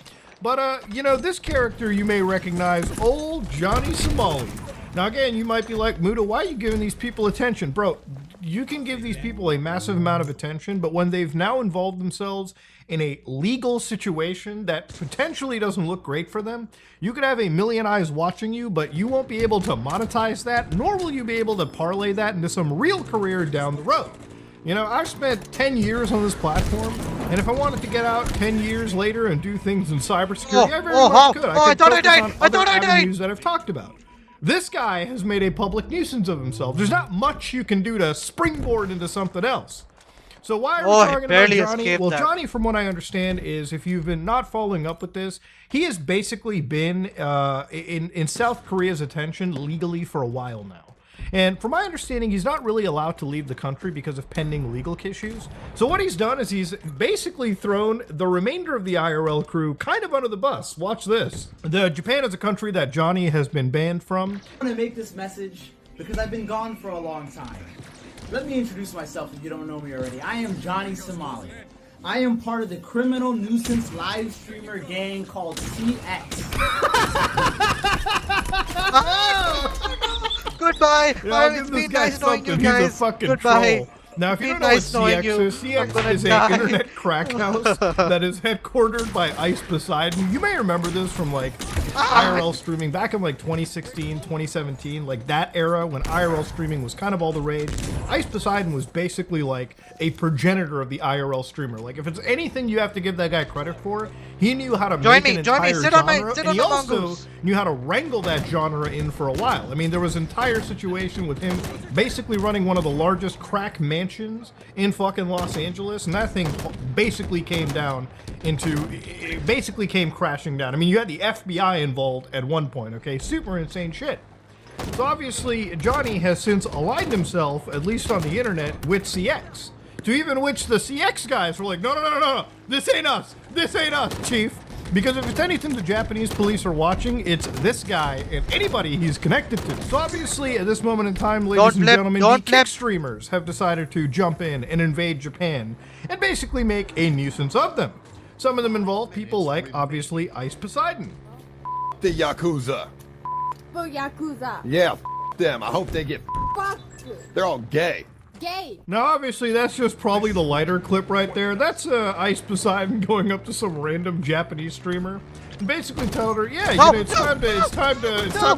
But, you know, this character you may recognize, old Johnny Somali. Now, again, you might be like, Muda, why are you giving these people attention? Bro, you can give these people a massive amount of attention, but when they've now involved themselves in a legal situation that potentially doesn't look great for them, you could have a million eyes watching you, but you won't be able to monetize that, nor will you be able to parlay that into some real career down the road. You know, I've spent 10 years on this platform, and if I wanted to get out 10 years later and do things in cybersecurity, I very much could. I could focus on other avenues that I've talked about. This guy has made a public nuisance of himself. There's not much you can do to springboard into something else. So why are we talking about Johnny? Well, Johnny, from what I understand, is if you've been not following up with this, he has basically been in South Korea's attention legally for a while now. And from my understanding, he's not really allowed to leave the country because of pending legal issues. So what he's done is he's basically thrown the remainder of the IRL crew kind of under the bus. Watch this. Japan is a country that Johnny has been banned from. I want to make this message because I've been gone for a long time. Let me introduce myself if you don't know me already. I am Johnny Somali. I am part of the criminal nuisance live streamer gang called CX. Goodbye. Yeah, I'll It's give this been guy nice knowing you something. He's a guys. fucking Goodbye. troll. Now, if you Been don't know nice what knowing CX you. is, I'm CX gonna is die. a internet crack house that is headquartered by Ice Poseidon. You may remember this from like IRL streaming back in like 2016, 2017, like that era when IRL streaming was kind of all the rage. Ice Poseidon was basically like a progenitor of the IRL streamer. Like if it's anything you have to give that guy credit for, he knew how to Join make me, an join me. entire Sit on my- genre, sit and on he the also mongoose. knew how to wrangle that genre in for a while. I mean, there was an entire situation with him basically running one of the largest crack mansions in fucking Los Angeles, and that thing basically came crashing down. I mean, you had the FBI involved at one point, okay? Super insane shit. So obviously, Johnny has since aligned himself, at least on the internet, with CX. To even which the CX guys were like, no, this ain't us, chief. Because if it's anything the Japanese police are watching, it's this guy and anybody he's connected to. So obviously, at this moment in time, ladies and gentlemen, the kick streamers have decided to jump in and invade Japan and basically make a nuisance of them. Some of them involve people like, obviously, Ice Poseidon. The Yakuza. For Yakuza. Yeah, them. I hope they get. Fuck. They're all gay. Gay. Now, obviously, that's just probably the lighter clip right there. That's Ice Poseidon going up to some random Japanese streamer and basically telling her, yeah, No, it's no, time to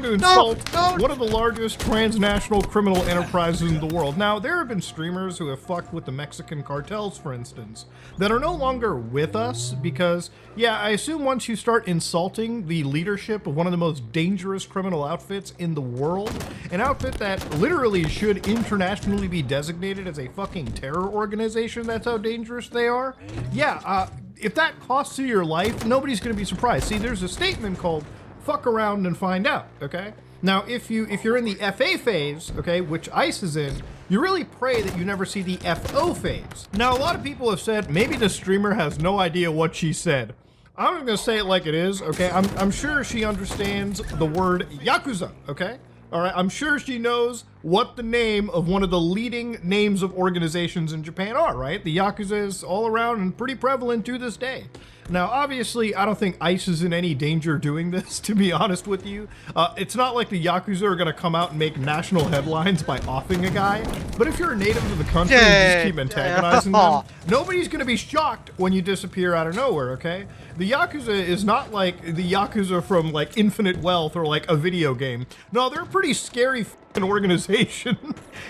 no, insult no. one of the largest transnational criminal enterprises in the world. Now, there have been streamers who have fucked with the Mexican cartels, for instance, that are no longer with us because, yeah, I assume once you start insulting the leadership of one of the most dangerous criminal outfits in the world, an outfit that literally should internationally be designated as a fucking terror organization, that's how dangerous they are. Yeah, if that costs you your life, nobody's going to be surprised. See, there's a statement called "fuck around and find out." Okay. Now, if you're in the FA phase, okay, which Ice is in, you really pray that you never see the FO phase. Now, a lot of people have said maybe the streamer has no idea what she said. I'm going to say it like it is, okay? I'm sure she understands the word Yakuza, okay? All right, I'm sure she knows what the name of one of the leading names of organizations in Japan are, right? The Yakuza is all around and pretty prevalent to this day. Now, obviously, I don't think Ice is in any danger doing this, to be honest with you. It's not like the Yakuza are going to come out and make national headlines by offing a guy. But if you're a native to the country and just keep antagonizing them, nobody's going to be shocked when you disappear out of nowhere, okay? The Yakuza is not like the Yakuza from, like, Infinite Wealth or, like, a video game. No, they're a pretty scary an organization.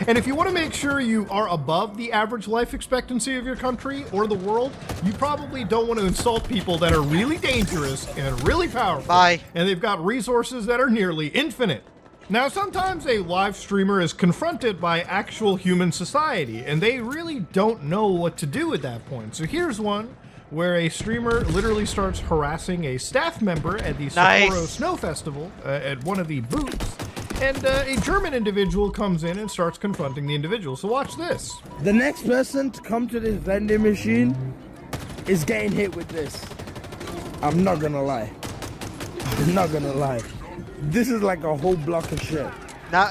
And if you want to make sure you are above the average life expectancy of your country or the world, you probably don't want to insult people that are really dangerous and really powerful. Bye. And they've got resources that are nearly infinite. Now, sometimes a live streamer is confronted by actual human society, and they really don't know what to do at that point. So here's one where a streamer literally starts harassing a staff member at the Sapporo Snow Festival at one of the booths. And a German individual comes in and starts confronting the individual. So watch this. The next person to come to this vending machine is getting hit with this. I'm not gonna lie. I'm not gonna lie. This is like a whole block of shit. Now,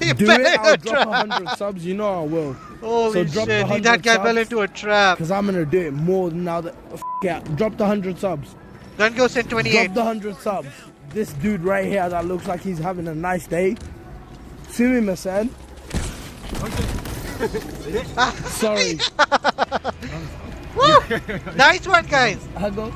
you Do fell it, into I'll a drop trap. 100 subs, you know I will. Holy So drop the shit, 100 that guy fell subs. into a trap. Because I'm gonna do it more now that... Yeah, drop the 100 subs. Gun goes in Drop 28. the 100 subs. This dude right here that looks like he's having a nice day. See me, my son. Sorry. Woo! Nice one, guys. Hug.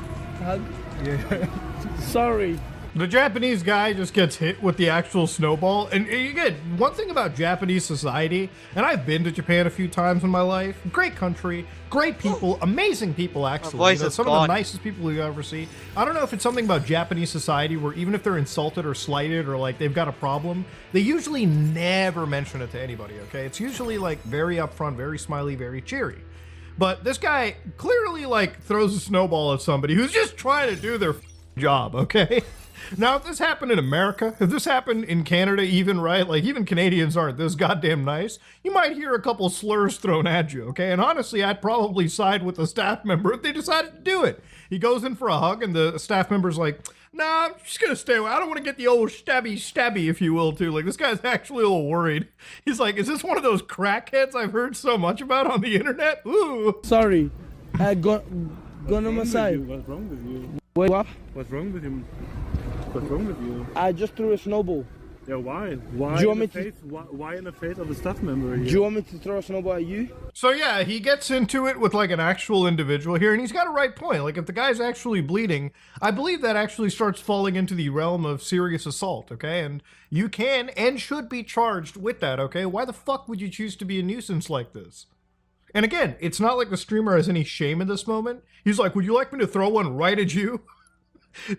Sorry. The Japanese guy just gets hit with the actual snowball. And again, one thing about Japanese society, and I've been to Japan a few times in my life, great country, great people, amazing people actually. voice You know, is some of gone. the nicest people you ever see. I don't know if it's something about Japanese society where even if they're insulted or slighted or like they've got a problem, they usually never mention it to anybody, okay? It's usually like very upfront, very smiley, very cheery. But this guy clearly like throws a snowball at somebody who's just trying to do their job, okay? Now, if this happened in America, if this happened in Canada even, right, like even Canadians aren't this goddamn nice, you might hear a couple slurs thrown at you, okay? And honestly, I'd probably side with the staff member if they decided to do it. He goes in for a hug and the staff member's like, nah, I'm just gonna stay away. I don't want to get the old stabby, if you will, too. Like, this guy's actually a little worried. He's like, is this one of those crackheads I've heard so much about on the internet? Ooh. Sorry. Go on my side. What's wrong with you? Wait, what? What's wrong with him? What's wrong with you? I just threw a snowball. Yeah, why? Why Do you in want the me to- face? Why in the face of a staff member Do here? you want me to throw a snowball at you? So yeah, he gets into it with like an actual individual here, and he's got a right point. Like if the guy's actually bleeding, I believe that actually starts falling into the realm of serious assault, okay? And you can and should be charged with that, okay? Why the fuck would you choose to be a nuisance like this? And again, it's not like the streamer has any shame in this moment. He's like, would you like me to throw one right at you?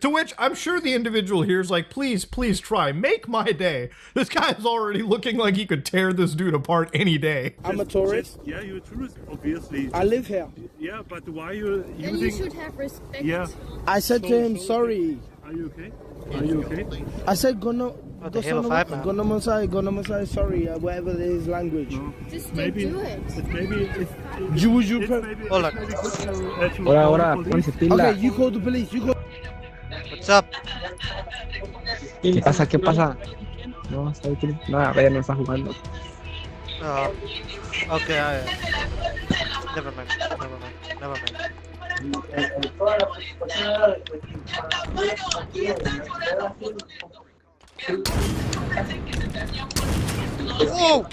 To which I'm sure the individual here is like, please, please try. Make my day. This guy is already looking like he could tear this dude apart any day. I'm a tourist. Yeah, you're a tourist, obviously. I live here. Yeah, but why are you Then using... you should have respect. Yeah. I said to him, sorry. Are you okay? Are you okay? I said, Gono, the Halo 5 man. Masai, sorry, whatever his language. No. Just Maybe do it. maybe it's Would you it's pre- maybe, Hold it's on. maybe good to Ahora, call the police. Okay, you call the police. You call. What's up? ¿Qué pasa? ¿Qué pasa? No, está bien. Nada, Ryan no está jugando. Okay, never mind. Never mind. Oh!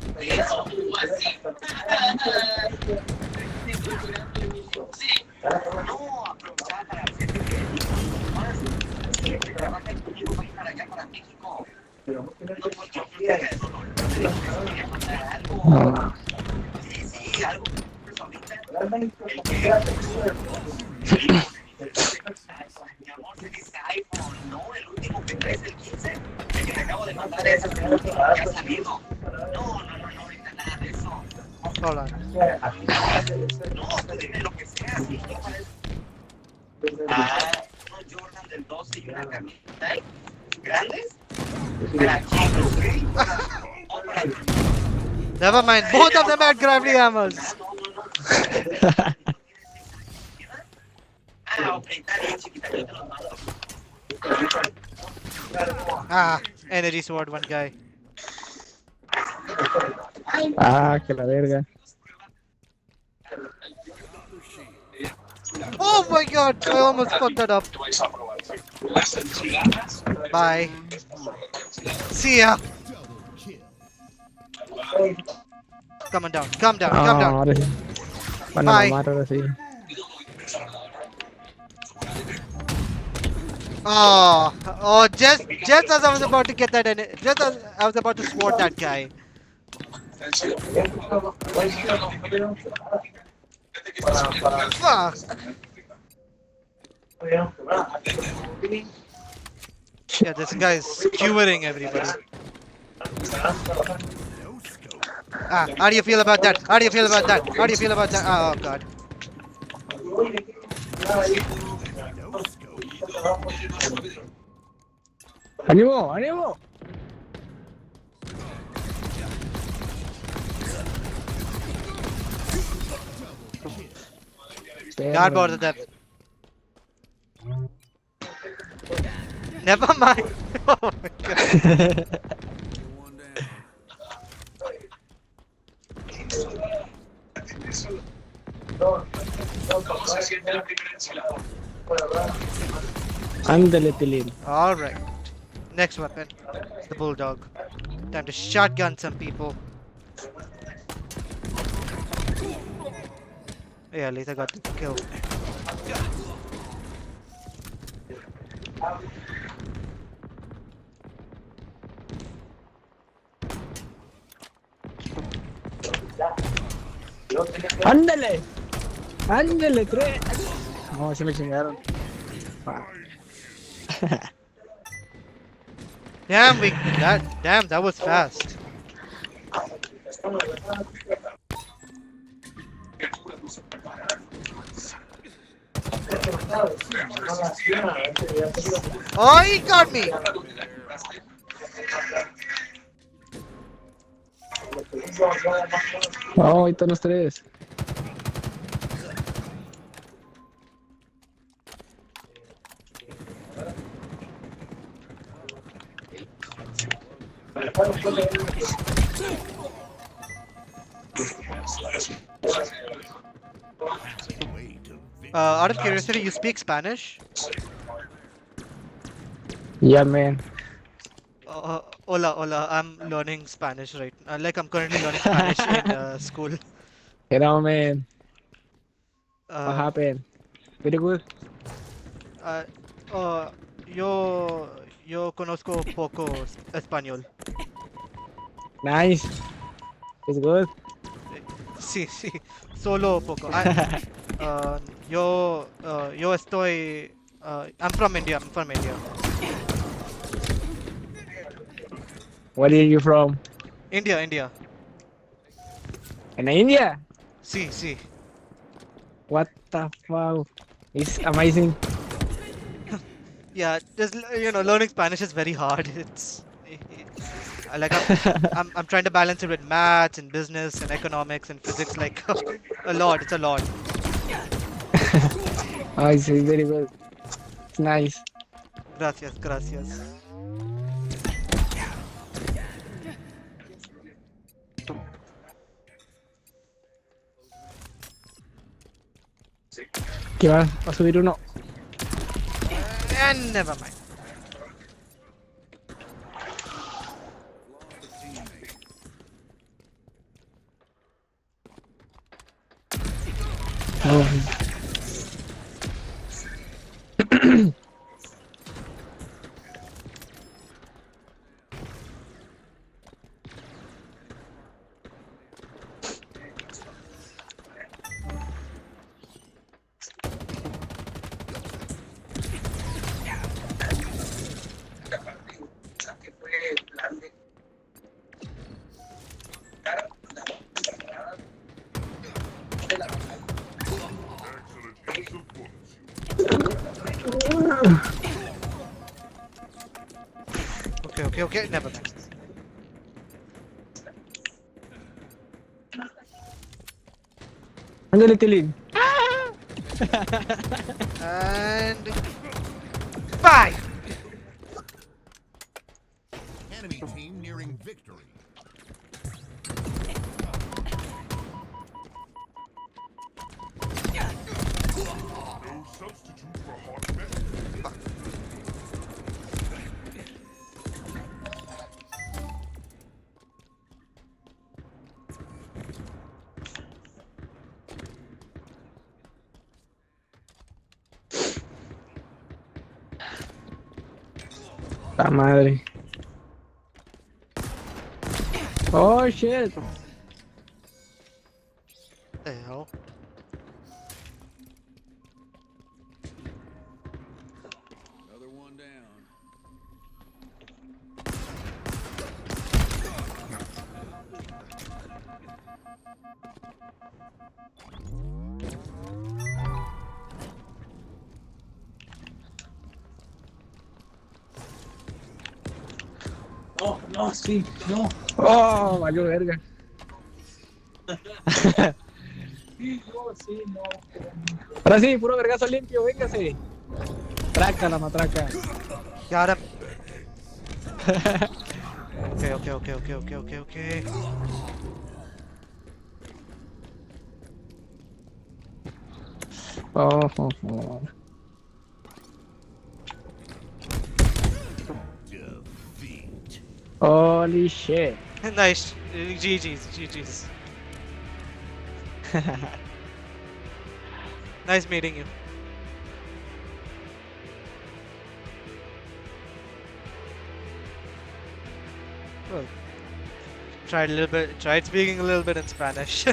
Hold on. Never mind. Both of them had gravity hammers. Energy sword, one guy. Ah, que la verga. Oh my god, I almost fucked that up. Bye. See ya. Come on down, come down, come down. Ahora sí. Van a Bye. mamar, ahora sí. Oh, just as I was about to get that, just as I was about to swat that guy. Fuck. Yeah, this guy is skewering everybody. How do you feel about that? How do you feel about that? How do you feel about that? Oh god. ¡Ánimo! ¡Ánimo! God bother them. Never mind. Oh my god. Ándale, Tilín. Alright. Next weapon. The bulldog. Time to shotgun some people. Yeah, at least I got the kill. ¡Ándale! ¡Ándale, tres! No, se me chingaron. Damn, that was fast. Oh, he got me! Oh, ahí están los tres. Out of curiosity, you speak Spanish? Yeah, man. Hola, hola. I'm learning Spanish right now. Like I'm currently learning Spanish in school. Hello, man. What Uh, happened? Very good. uh, uh, yo conozco poco español. Nice. It's good. Sí, sí, solo poco. Uh, yo estoy. I'm from India. I'm from India. Where are you from? India, India. In India? Sí, sí. What the fuck? It's amazing. Yeah, just learning Spanish is very hard. It's like I'm trying to balance it with maths and business and economics and physics. Like a lot. It's a lot. Oh, it's very good. It's nice. Gracias, gracias. ¿Qué va? Va a subir uno. And never mind. Oh. Okay, never mind. Ándale, Tilín. And bye. Enemy team nearing victory. No substitute for hot mess. La madre. Oh shit. The hell? Another one down. No, no, sí, no. Oh, valió verga. Ahora sí, puro vergazo limpio, véngase. Traca la matraca. Got him. Okay. Oh. Holy shit. Nice. GG's. Nice meeting you. Well, tried speaking a little bit in Spanish.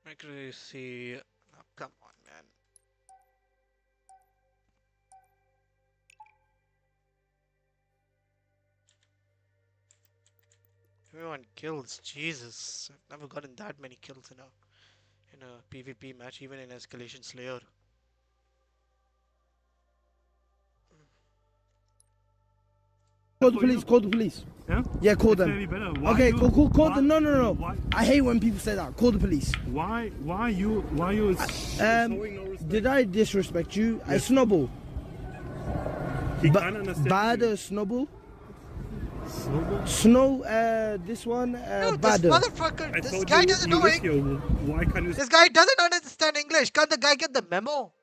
Accuracy. Oh, come on, man. Everyone kills. Jesus, I've never gotten that many kills in a PvP match, even in Escalation Slayer. Call the police. Yeah? Yeah, call It's them. very better. Why Okay, you- call why- them. No. Why, I hate when people say that. Call the police. why you showing no respect? Did I disrespect you? I snubble. He can't understand. Bad snowball. Snowball? Snow. This one. No, this Bad. motherfucker, I this thought guy you, doesn't you know live English. here. Why can't you This guy doesn't understand English. Can't the guy get the memo?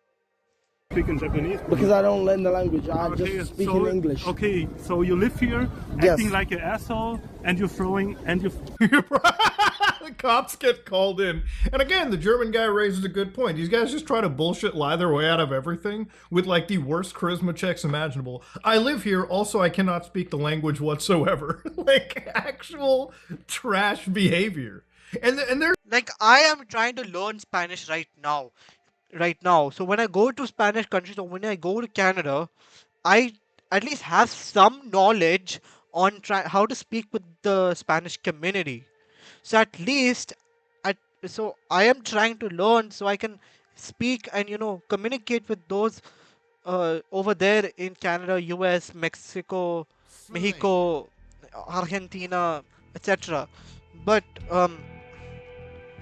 speak in Japanese? Because I don't learn the language. I Okay, just speak so, in English. Okay, so you live here, Yes. acting like an asshole, and you're throwing, and you The cops get called in. And again, the German guy raises a good point. These guys just try to bullshit lie their way out of everything with like the worst charisma checks imaginable. I live here, also I cannot speak the language whatsoever. Like actual trash behavior. And they're Like, I am trying to learn Spanish right now. So when I go to Spanish countries or when I go to Canada, I at least have some knowledge on how to speak with the Spanish community. So at least, so I am trying to learn so I can speak and communicate with those over there in Canada, US, Mexico, Mexico, Argentina, etc. But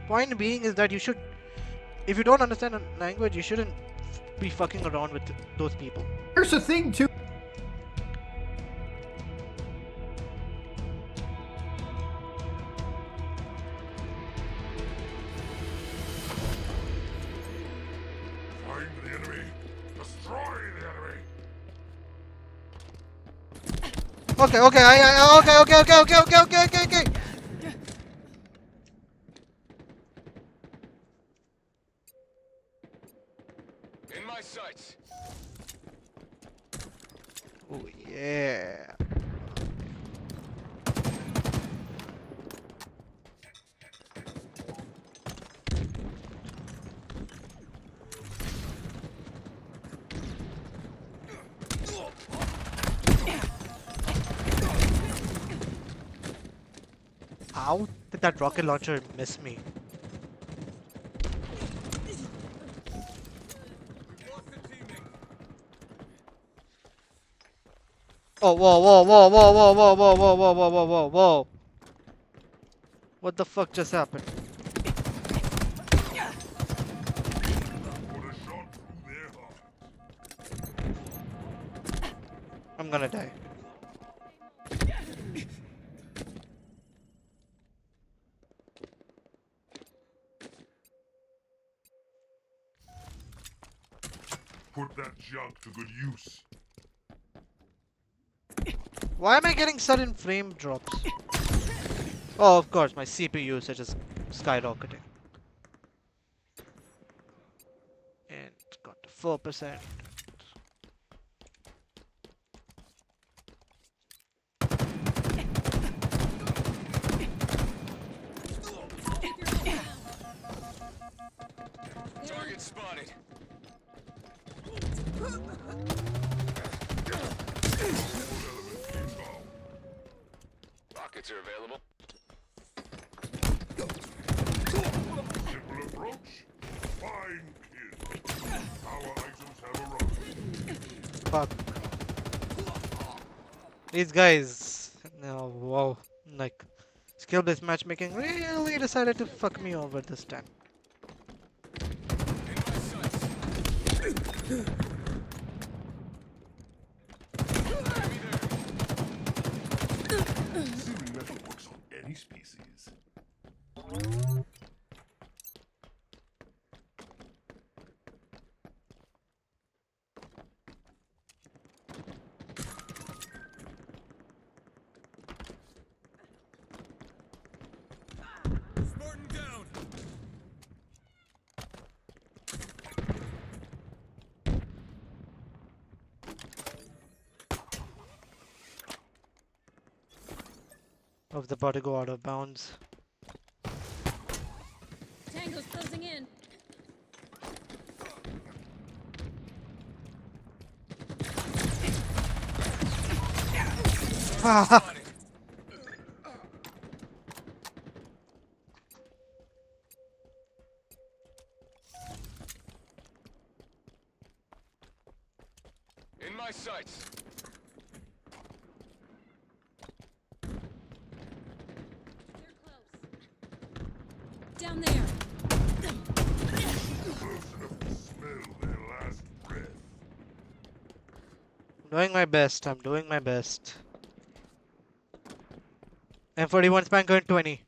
point being is that you should, if you don't understand a language, you shouldn't be fucking around with those people. Here's the thing too. Find the enemy. Destroy the enemy. Okay, okay. In my sights. Oh yeah. How did that rocket launcher miss me? Oh, whoa. What the fuck just happened? Put a shot through their heart. I'm gonna die. Put that junk to good use. Why am I getting sudden frame drops? Oh, of course, my CPU usage is skyrocketing. And it's got to 4%. Target spotted. Rockets are available. Simple approach. Fine kill. Our items have arrived. Fuck. These guys. No, wow. Like, skill-based matchmaking really decided to fuck me over this time. Seeming metal works on any species. Spartan down. Of the about to go out of bounds. Tango's closing in. In my sights. They're close. Down there. Close enough to smell their last breath. Doing my best. I'm doing my best. M41 span going 20.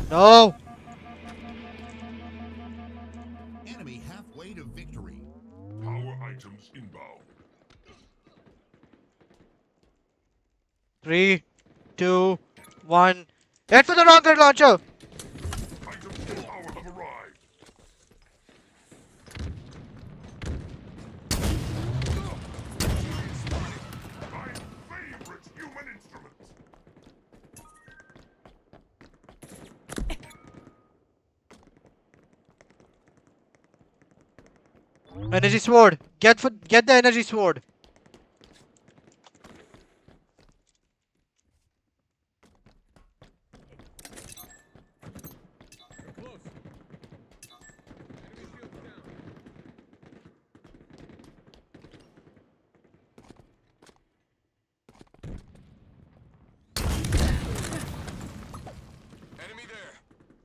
No! Enemy halfway to victory. Power items inbound. 3, 2, 1. Head for the rocket launcher! Items of power have arrived. My favorite human instrument. Energy sword. Get the energy sword. Enemy there.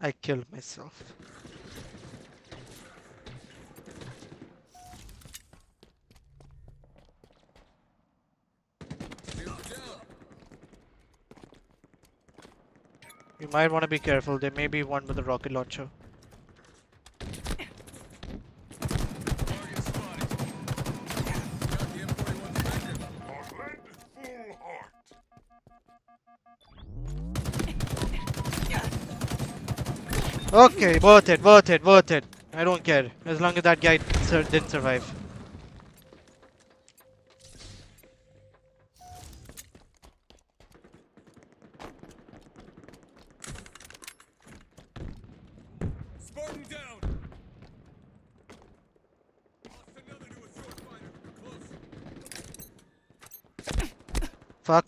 I killed myself. You might want to be careful. There may be one with a rocket launcher. Target spotted. Got the M41 Spectre. Heartland, full heart. Okay, worth it, worth it, worth it. I don't care. As long as that guy didn't survive. Spartan down. Lost another to a short fighter. Close. Fuck.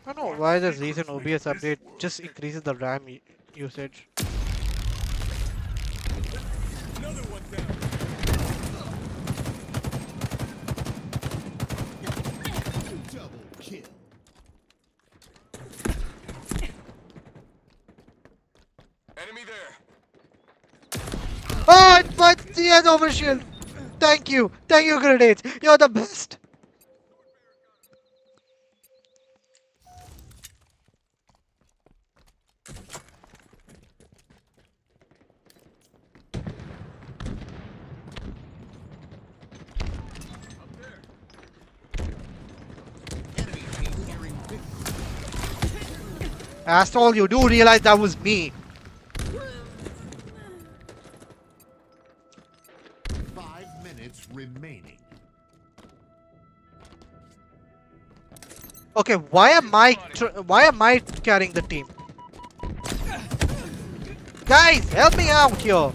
I don't know why this recent OBS update just increases the RAM usage. Another one down. Double kill. Enemy there. Oh, but he has overshield. Thank you. Thank you, grenades. You're the best. Up there. Enemy team nearing victory. Asshole, you do realize that was me. 5 minutes remaining. Okay, why am I carrying the team? Guys, help me out here.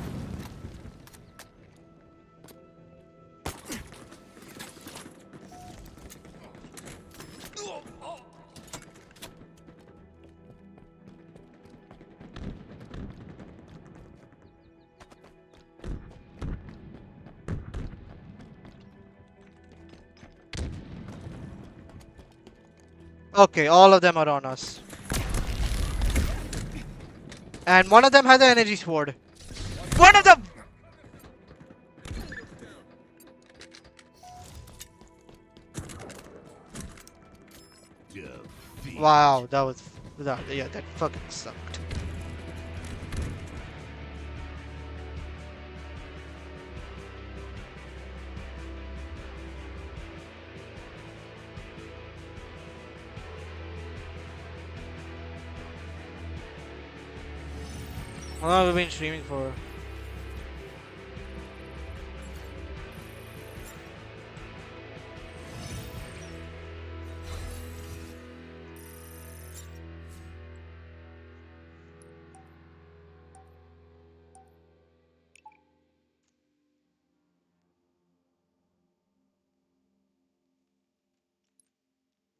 Okay, all of them are on us. And one of them has an energy sword. One of them! Defeat. Wow, yeah, that fucking sucked. How long have we been streaming for?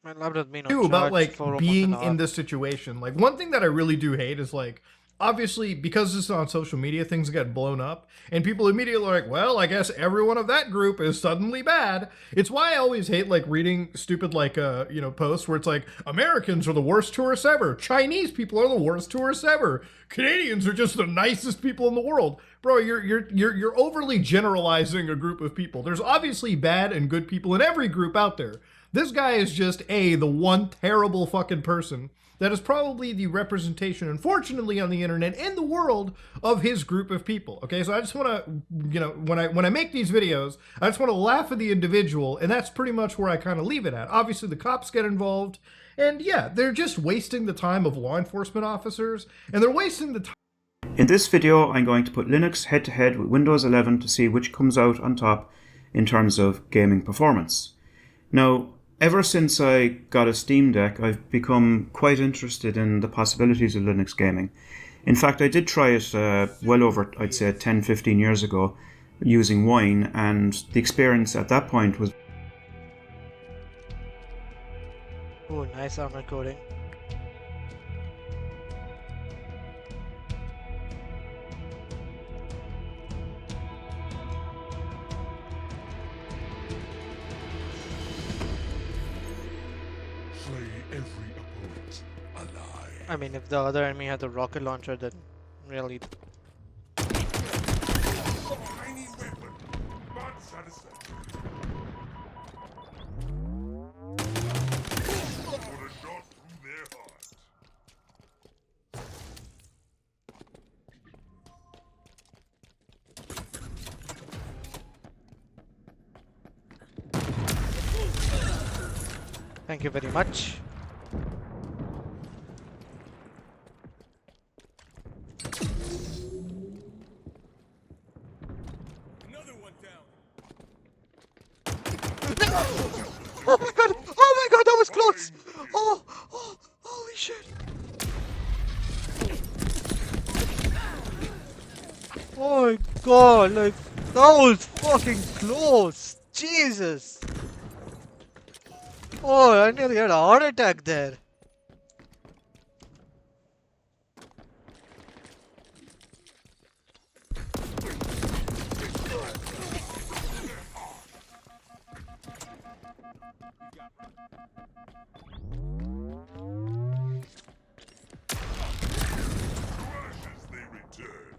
Man, I've just been on Too about charge like for almost being an hour. in this situation. Like one thing that I really do hate is like obviously because this is on social media, things get blown up and people immediately are like, well, I guess everyone of that group is suddenly bad. It's why I always hate like reading stupid like posts where it's like Americans are the worst tourists ever, Chinese people are the worst tourists ever, Canadians are just the nicest people in the world. Bro, you're overly generalizing a group of people. There's obviously bad and good people in every group out there. This guy is just the one terrible fucking person that is probably the representation, unfortunately, on the internet and the world of his group of people. Okay, so I just want to, when I make these videos, I just want to laugh at the individual, and that's pretty much where I kind of leave it at. Obviously, the cops get involved, and yeah, they're just wasting the time of law enforcement officers, and they're wasting the time. In this video, I'm going to put Linux head-to-head with Windows 11 to see which comes out on top in terms of gaming performance. Now, ever since I got a Steam Deck, I've become quite interested in the possibilities of Linux gaming. In fact, I did try it well over, I'd say, 10-15 years ago using Wine, and the experience at that point was... Oh, nice armor coding. I mean, if the other enemy had the rocket launcher, then really. Tiny weapon, but satisfactory. Put a shot through their heart. Thank you very much. Oh my god! Oh my god, that was close! Oh, holy shit! Oh my god, like, that was fucking close! Jesus! Oh, I nearly had a heart attack there. Crashes they return.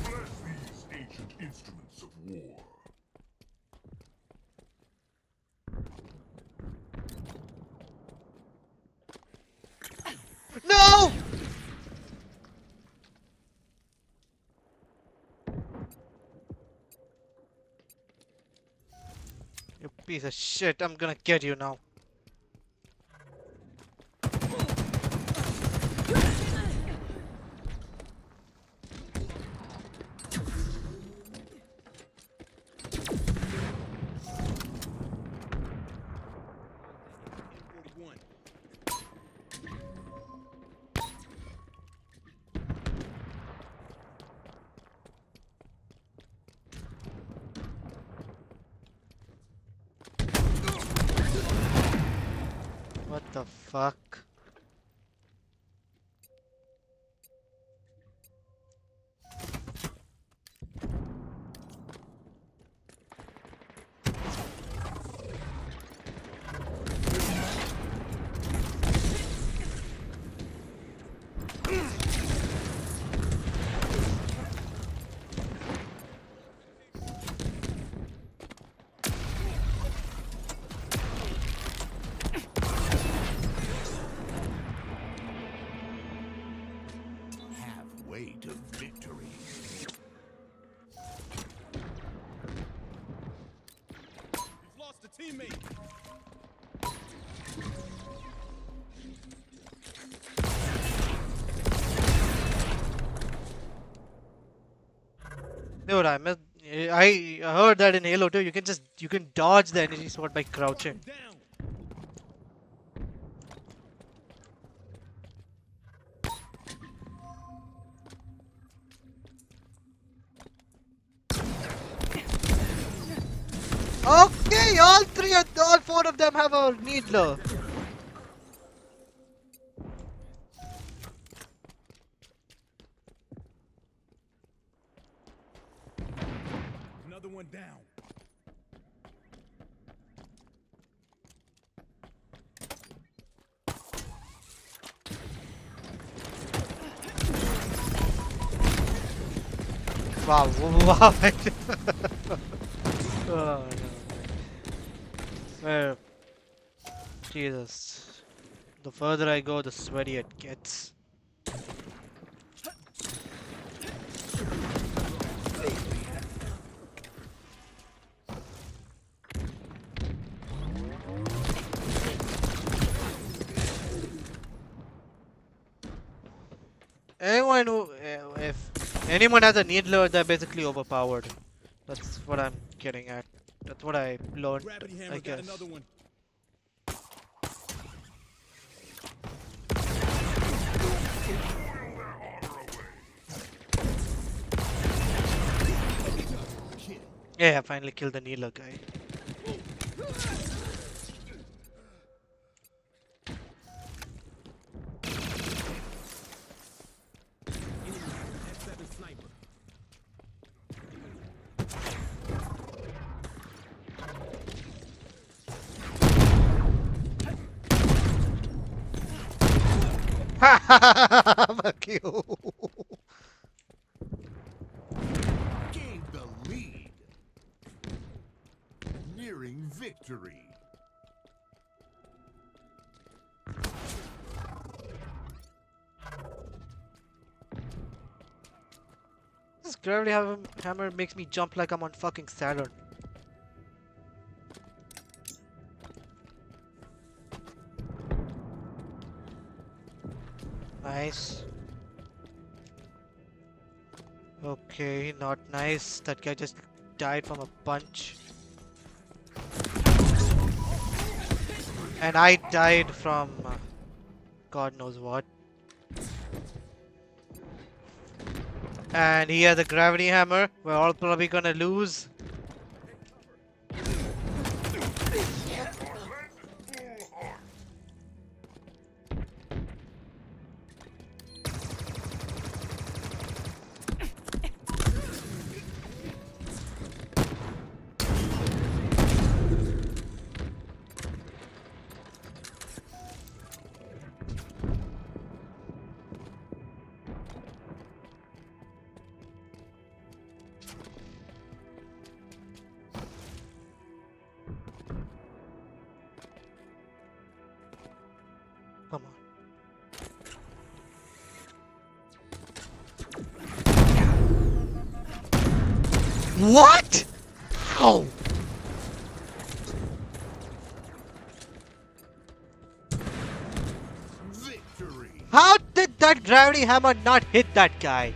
Bless these ancient instruments of war. No! You piece of shit, I'm gonna get you now. What the fuck? Halfway to victory. We've lost a teammate. Dude, I heard that in Halo 2 you can dodge the energy sword by crouching. Down. all four of them have a needler. Another one down. Wow, wow. Oh, no. Well, Jesus. The further I go, the sweatier it gets. Anyone who, if anyone has a needler, they're basically overpowered. That's what I'm getting at. That's what I learned, Gravity I hammer got guess. another one. Yeah, I finally killed the needler guy. Fuck you. Gained the lead. Nearing victory. This gravity hammer makes me jump like I'm on fucking Saturn. Nice. Okay, not nice. That guy just died from a punch. And I died from God knows what. And he has a gravity hammer. We're all probably gonna lose. Come on. What? How? Victory. How did that gravity hammer not hit that guy?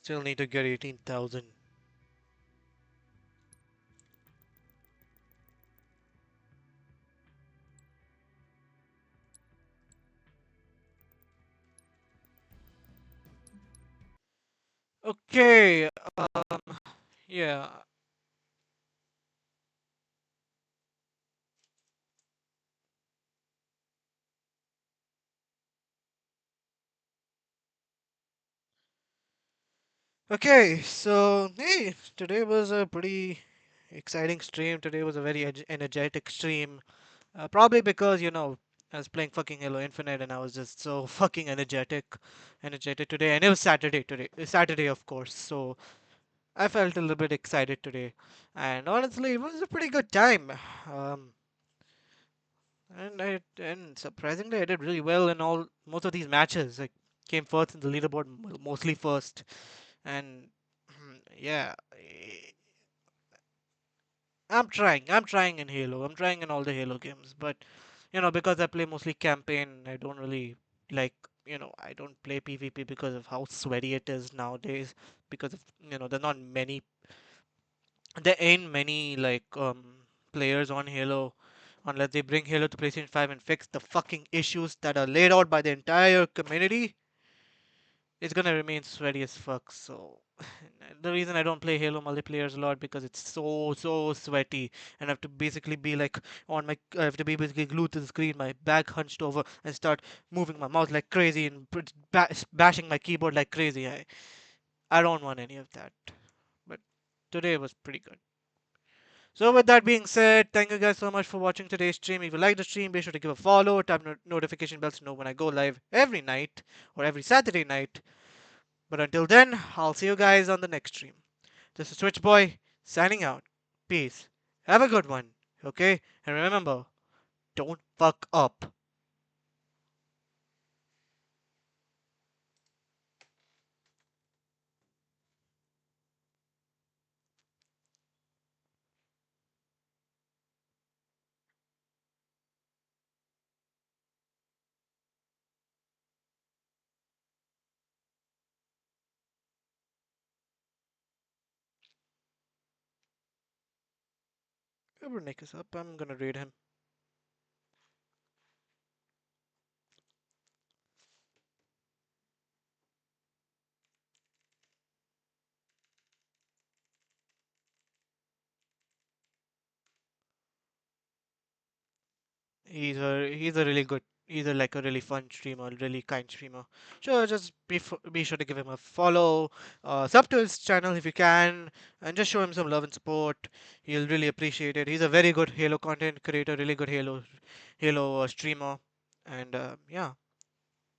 Still need to get 18,000. Okay, yeah. Okay, so hey, today was a pretty exciting stream. Today was a very energetic stream. Probably because, you know, I was playing fucking Halo Infinite and I was just so fucking energetic today. And it was Saturday today. Saturday, of course. So I felt a little bit excited today. And honestly, it was a pretty good time. Um, and surprisingly, I did really well in most of these matches. I came first in the leaderboard, mostly first. And yeah, I'm trying in Halo. I'm trying in all the Halo games, but because I play mostly campaign, I don't really like, I don't play PvP because of how sweaty it is nowadays. Because of, there ain't many like players on Halo unless they bring Halo to PlayStation 5 and fix the fucking issues that are laid out by the entire community. It's gonna remain sweaty as fuck. So the reason I don't play Halo multiplayers a lot because it's so sweaty, and I have to basically be like I have to be basically glued to the screen, my back hunched over, and start moving my mouse like crazy and bashing my keyboard like crazy. I don't want any of that. But today was pretty good. So with that being said, thank you guys so much for watching today's stream. If you like the stream, be sure to give a follow, tap notification bells to know when I go live every night or every Saturday night. But until then, I'll see you guys on the next stream. This is Switch Boy signing out. Peace. Have a good one. Okay? And remember, don't fuck up. Whoever Nick is up, I'm gonna raid him. He's a really good, like a really fun streamer, really kind streamer. Sure, just be sure to give him a follow, sub to his channel if you can, and just show him some love and support. He'll really appreciate it. He's a very good Halo content creator, really good Halo streamer, and yeah.